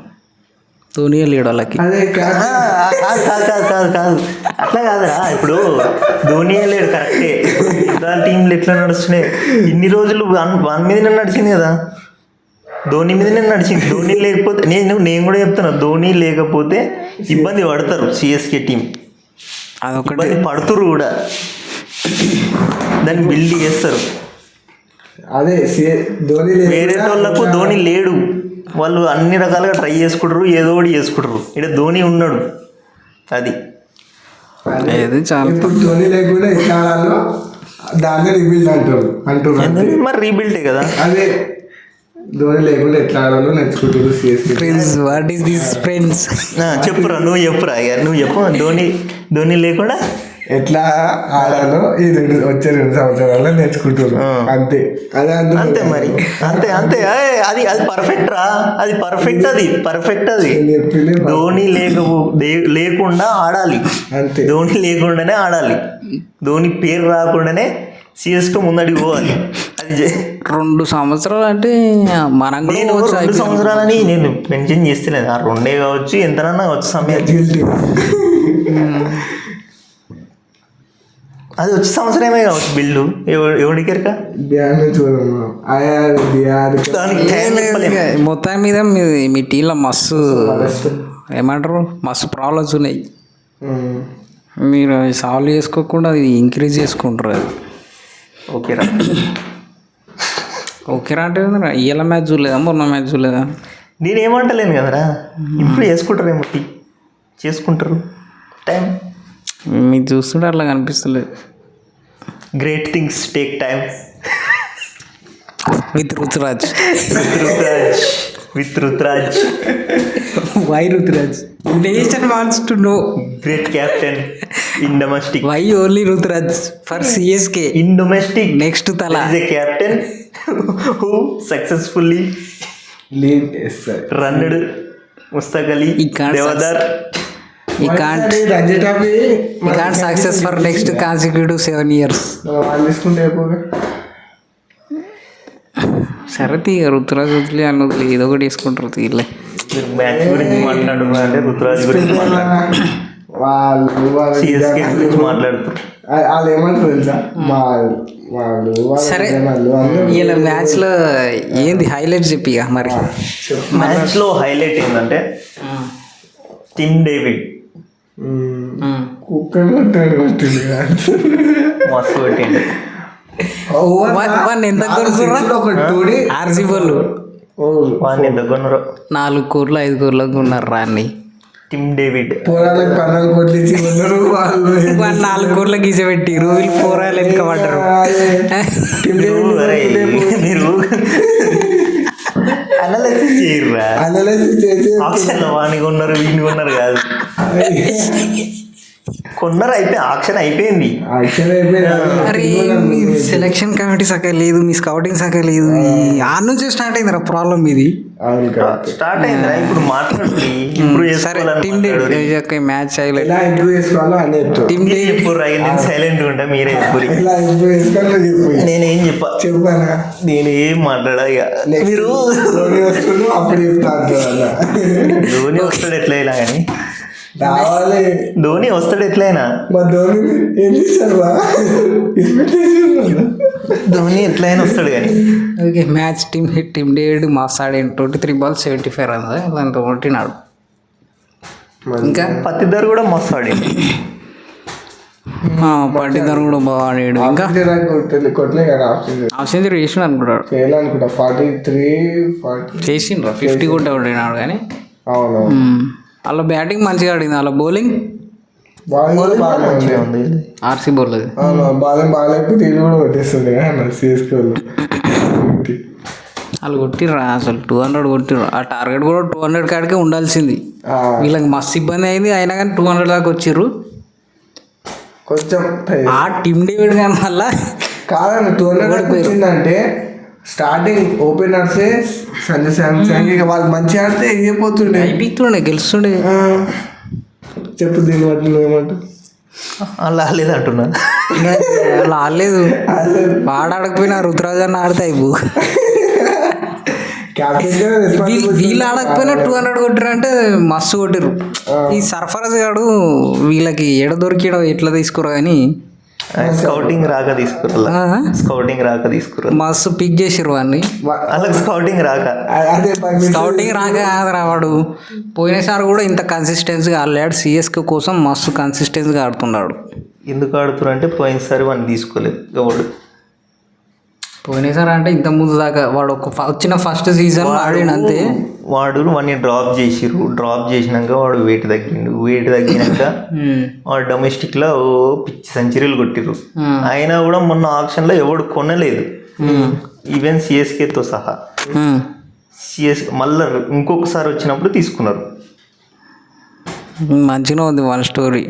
ధోని లేడు వాళ్ళకి. అదే కాదు అట్లా కాదురా. ఇప్పుడు ధోని లేడు కరెక్టే, మిగతా టీంలు ఎట్లా నడుస్తున్నాయి ఇన్ని రోజులు వన్ మీదనే నడిచింది కదా, ధోని మీదనే నడిచింది. ధోని లేకపోతే నేను కూడా చెప్తున్నా, ధోని లేకపోతే ఇబ్బంది పడతారు సిఎస్కే టీం, అదొకటి ఇబ్బంది పడుతురు కూడా, దాన్ని బిల్డ్ చేస్తారు. అదే ధోని వేరే వాళ్ళకు ధోని లేడు, వాళ్ళు అన్ని రకాలుగా ట్రై చేసుకుంటారు, ఏదో ఒకటి చేసుకుంటారు. ఇక్కడ ధోని ఉన్నాడు, అది ఏది చాలా ఇప్పుడు ధోని లేకుండా ఎట్లా ఆడాలో దాన్ని రిబిల్డ్ అంటారు. మరి రీబిల్డే కదా. అదే ధోని లేకుండా ఎట్లా ఆడాలో నేర్చుకుంటారు CSK. Friends, what is this friends? చెప్పురా, నువ్వు చెప్పురా, నువ్వు చెప్పు. ధోని లేకుండా ఎట్లా ఆడాలో ఈ వచ్చే 2 సంవత్సరాల్లో నేర్చుకుంటారు అంతే. అదే అంతే మరి, అంతే అంతే. అది పర్ఫెక్ట్ రా, అది పర్ఫెక్ట్, అది ధోని లేకుండా ఆడాలి, అంతే. ధోని లేకుండానే ఆడాలి, ధోని పేరు రాకుండానే సిఎస్కే ముందడికి పోవాలి. అది 2 సంవత్సరాలు అంటే మనం కూడా నేను 2 సంవత్సరాలని నేను మెన్షన్ చేస్తలేదు, ఆ 2 కావచ్చు, ఎంతనన్నా కావచ్చు సమయం. అది వచ్చే సంవత్సరమే కావచ్చు బిల్లు, ఎవడికెరక మొత్తం మీద మీ టీంలో మస్తు ఏమంటారు, మస్తు ప్రాబ్లమ్స్ ఉన్నాయి. మీరు సాల్వ్ చేసుకోకుండా అది ఇంక్రీజ్ చేసుకుంటారు. అది ఓకేరా. ఓకేరా అంటే ఇవాళ మ్యాచ్ చూడలేదా, మొన్న మ్యాచ్ చూడలేదా? నేనేమంటలేను కదరా, ఇప్పుడు చేసుకుంటారేమో, చేసుకుంటారు. టైం మీకు చూస్తుంటే అట్లా కనిపిస్తలేదు. Great things take time. With Ruturaj. Why Ruturaj? Nation wants to know. Great captain in domestic. Why only Ruturaj for CSK in domestic? Next Thala is a captain who successfully runned Mushtaq Ali, Deodhar. He can't success for next consecutive 7 years. సరే తీయ రుతురాజ్ వదిలే అన్నది ఏదో ఒకటి వేసుకుంటారు తీయలే. Match గురించి మాట్లాడు అంటే రుతురాజ్ గురించి సిఎస్కే గురించి మాట్లాడుతారు. వాళ్ళు ఏమంటారు తెలుసా, సరే ఇలా మ్యాచ్లో ఏంది హైలైట్ చెప్పి మరి. మ్యాచ్లో హైలైట్ ఏంటంటే టిమ్ డేవిడ్ కుక్కర్ మస్తు కొట్టిండు. ఎంత కొనుక్కుర్రా ఆర్సీ వాళ్ళు? వాడిని ఎంత కొన్నారు? 4 కోట్లు 5 కోట్లకు ఉన్నారు రాన్ని. టిమ్ డేవిడ్ పోరాలకు 12 కోట్లు ఇచ్చి ఉన్నారు వాళ్ళు. 4 కోట్లకి గీస పెట్టిరు, వీళ్ళు పోరాలు వెనుక పడ్డారు. మీరు అనలైసిస్ చేయరురా, అనలైసిస్ చేసి ఆప్షన్ వాడిని కొన్నారు వీడిని కొన్నారు కాదు, కొన్నారు అయిపోయి ఆక్షన్ అయిపోయింది. అరే మీ సెలక్షన్ కమిటీ సగ లేదు, మీ స్కౌటింగ్ సగ లేదు, ఆ నుంచి స్టార్ట్ అయిందిరా ప్రాబ్లం ఇది. స్టార్ట్ అయిందిరా, ఇప్పుడు మాట్లాడండి. ఇప్పుడు సరే టీమ్ డే మ్యాచ్ నేను సైలెంట్ ఉంటా, మీరే చెప్పు. నేనేం చెప్పానా, నేనేం మాట్లాడా. ఇక మీరు ధోని వస్తాడు ఎట్లయినా కానీ, ధోని వస్తాడు ఎట్లయినా, ధోని ఎట్లయినా వస్తాడు కానీ. Okay match team David mass ఆడాడు. 23 balls 75 runs దాంతో కొట్టినాడు. ఇంకా పత్తిదారు కూడా మస్తు ఆడింది. పట్టిదారు కూడా బాగా ఆడాడు. ఇంకా హాఫ్ సెంచరీ చేసిండు అనుకుంటాడు, చేసిండ్రా 50 కొట్టే కొట్టినాడు కానీ. వాళ్ళ బ్యాటింగ్ మంచిగా ఆడింది, వాళ్ళ బౌలింగ్ ఆర్సీ బౌలర్ వాళ్ళు కొట్టిర్రా అసలు 200 కొట్టిర్రు. ఆ టార్గెట్ కూడా 200 కాడికే ఉండాల్సింది. వీళ్ళకి మస్తు ఇబ్బంది అయింది, అయినా కానీ 200 దాకా వచ్చిర్రు. కొంచెం ఆ టీమ్ డేవిడ్ కానీ మళ్ళా కాదండి 200 వచ్చిందంటే స్టార్టింగ్ ఓపెనర్సే సంజయ్ శాంసంగ్, ఇక వాళ్ళు మంచిగా ఆడితే అయిపోతుండే, అయిపోతుండే, గెలుస్తుండే. చెప్పు దీన్ని బట్టి నువ్వేమంటావు? అలా లేదంటున్నా. అలా ఆడలేదు, వాడాడకపోయినా రుతురాజు అన్న ఆడితే అయిపో. వీళ్ళు ఆడకపోయినా 200 కొట్టిరు అంటే మస్తు కొట్టిరు. ఈ సర్ఫరాజ్ గాడు వీళ్ళకి ఎడ దొరికిడో ఎట్లా తీసుకురా కానీ స్కౌటింగ్ రాక తీసుకురా మస్తు పిక్ చేసిరు వాడిని. వాళ్ళకి స్కౌటింగ్ రాక కాదురా వాడు. పోయినసారి కూడా ఇంత కన్సిస్టెన్సీగా ఆడలేడు. సిఎస్కే కోసం మస్తు కన్సిస్టెన్సీగా ఆడుతున్నాడు. ఎందుకు ఆడుతున్నారు అంటే పోయినసారి వాడిని తీసుకోలేదు ఎవడు. పోయినసారి అంటే ఇంత ముందు దాకా వాడు వచ్చిన ఫస్ట్ సీజన్ ఆడిన అంతే. వాడిని డ్రాప్ చేసినాక వాడు వెయిట్ తగ్గినాక వాడు డొమెస్టిక్లో పిచ్చి సెంచరీలు కొట్టిరు. అయినా కూడా మొన్న ఆప్షన్లో ఎవడు కొనలేదు, ఈవెన్ సిఎస్కేతో సహా. మళ్ళీ ఇంకొకసారి వచ్చినప్పుడు తీసుకున్నారు. మంచిగా ఉంది వాళ్ళ స్టోరీ.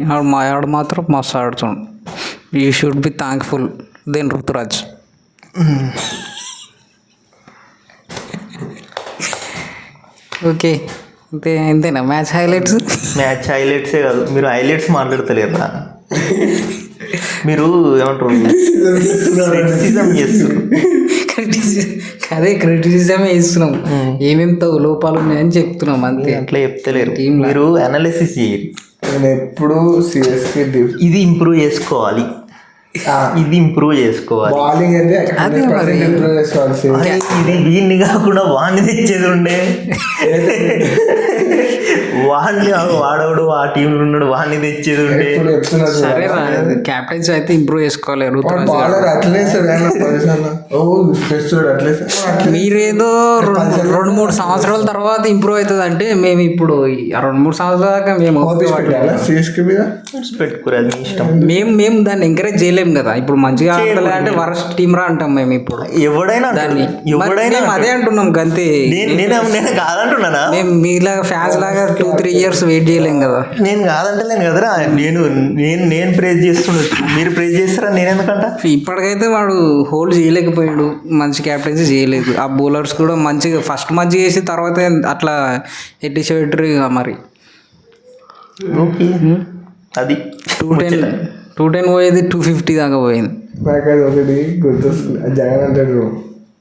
ఆడు మాత్రం మస్తు ఆడుతున్నాడు. You should be thankful then Ruturaj. Okay, అంతేనా మ్యాచ్ హైలైట్సే కాదు, మీరు హైలైట్స్ మాట్లాడతలేరా? మీరు ఏమంటారు, అదే క్రిటిసిజమే ఇస్తున్నాం. ఏమేమి లోపాలు ఉన్నాయని చెప్తున్నాం అంతే. అట్లా చెప్తలేరు, మీరు అనాలిసిస్ చేయండి. నేను ఎప్పుడు సిఎస్కే ఇది ఇంప్రూవ్ చేసుకోవాలి, ఇది ఇంప్రూవ్ చేసుకోవాలి. బౌలింగ్ అయితే ఇంప్రూవ్ చేసుకోవాలి. ఇది వీడిని కాకుండా వాడిని తెచ్చేది ఉండే, వాడిని వాడవాడు ఆ టీంలో ఉన్నాడు, వాడిని తెచ్చేది ఉండే. సరే క్యాప్టెన్స్ అయితే ఇంప్రూవ్ చేసుకోవాలి. మీరేదో 2-3 సంవత్సరాల తర్వాత ఇంప్రూవ్ అవుతుంది అంటే మేము ఇప్పుడు 2-3 సంవత్సరాల దాకా మేము పెట్టుకోరు, మీ ఇష్టం. మేము దాన్ని ఎంకరేజ్ చేయలేము కదా. ఇప్పుడు మంచిగా ఆడలే అంటే వరస్ట్ టీమ్ రా అంటాం మేము. ఇప్పుడు ఎవడైనా దాన్ని అదే అంటున్నాం గంతే. నేను కాదంటున్నానా? మేము మీలాగా ఫ్యాన్స్ లాగా 2-3 years వెయిట్ చేయలేం కదా. నేను కాదంటలేను కదరా, నేను ప్రేజ్ చేస్తున్నాను, మీరు ప్రేజ్ చేస్తారా? నేను ఎందుకంట ఇప్పటికైతే వాడు హోల్డ్ చేయలేకపోయాడు, మంచి క్యాప్టెన్సీ చేయలేదు. ఆ బౌలర్స్ కూడా మంచిగా ఫస్ట్ మంచిగా చేసి తర్వాత అట్లా ఎట్టించబెట్టరు మరి. ఓకే, అది 210 పోయేది 250 దాకా పోయింది. నాకు అది ఒకటి గుర్తొస్తుంది. జగన్ అంటాడు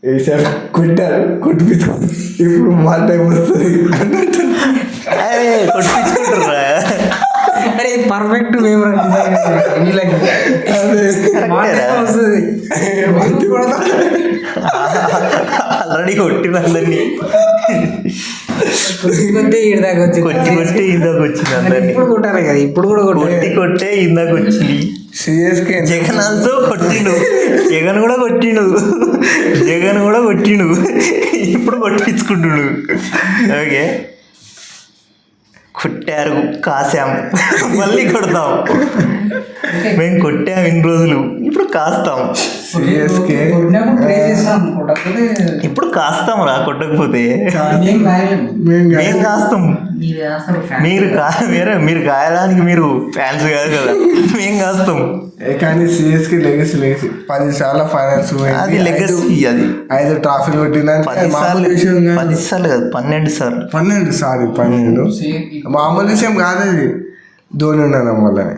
వేసారు, కొట్టారు, కొట్టిపించుకోండి, ఇప్పుడు మా టైం వస్తుంది అరే పర్ఫెక్ట్ మేము ఆల్రెడీ కొట్టిన అందరినీ ఇందాక వచ్చింది. ఇప్పుడు కొట్టాలి కదా, ఇప్పుడు కూడా కొట్టే ఇందాక వచ్చింది. సిఎస్కే జగన్ ఆల్సో కొట్టిండు, జగన్ కూడా కొట్టిండు, ఇప్పుడు కొట్టించుకుంటుడు. ఓకే, కొట్టారు, కాసాం, మళ్ళీ కొడతాం. మేము కొట్టాం ఇన్ని రోజులు, ఇప్పుడు కాస్తాం. ఇప్పుడు కాస్తాం రా, కొట్టకపోతే మేము కాస్తాం. మీరు కాయడానికి మీరు ఫ్యాన్స్ కాదు కదా, మేము కాస్తాం. కానీ సిఎస్కే లెగసీ 10 సార్లు ఫైనల్స్, అది లెగసీ. అది 5 ట్రాఫీలు కొట్టిందని 10 సార్లు కాదు, 12 సార్లు. 12 మామూలు విషయం కాదు అది. ధోని ఉండడం వల్లనే.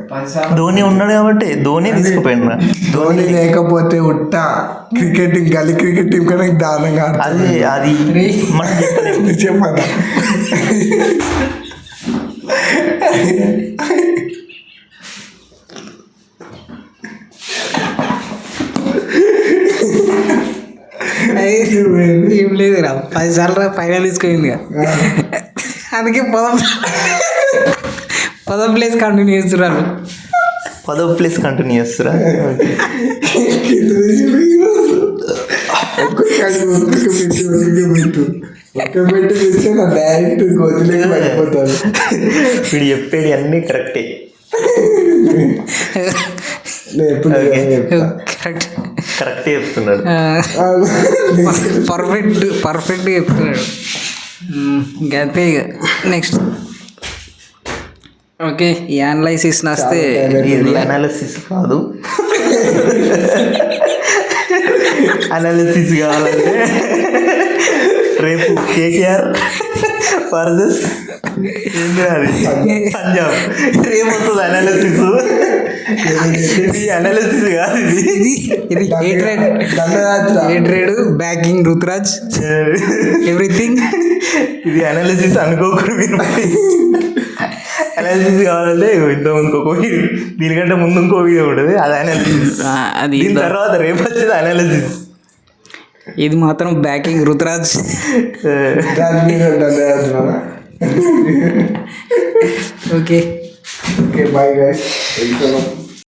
ధోని ఉన్నాడు కాబట్టి ధోని తీసుకుపోయిన. ధోని లేకపోతే గల్లీ క్రికెట్ టీం కన్నా దారుణంగా అది చెప్పదా. ఏం లేదు రా, 10 సార్లు ఫైనల్ తీసుకుంది. అందుకే 10వ ప్లేస్ కంటిన్యూ చేస్తున్నారు. 10వ ప్లేస్ కంటిన్యూ చేస్తురా. వీడు చెప్పేది అన్నీ కరెక్టే. కరెక్టే చెప్తున్నాడు, పర్ఫెక్ట్ చెప్తున్నాడు. ఇంకంతే ఇక నెక్స్ట్. ఓకే, ఈ అనాలైసిస్ నస్తే. ఇది అనాలిసిస్ కాదు, అనాలిసిస్ కావాలంటే రేపు కేకేఆర్ వర్సెస్ పంజాబ్. రేపు వస్తుంది అనాలిసిస్. ఇది అనాలిసిస్ కాదు, ఇది హేట్రేడ్ బ్యాకింగ్ రుతురాజ్ ఎవ్రీథింగ్. ఇది అనాలిసిస్ అనుకోకూడదు మీరు. అనాలిసిస్ కావాలంటే ఇంతకుముందు ఇంకో దీనికంటే ముందు ఇంకో వీడియో ఉంటుంది, అది అనాలిసిస్. అది దీని తర్వాత రేపు వచ్చేది అనాలిసిస్. ఇది మాత్రం backing Ruturaj. Okay bye guys.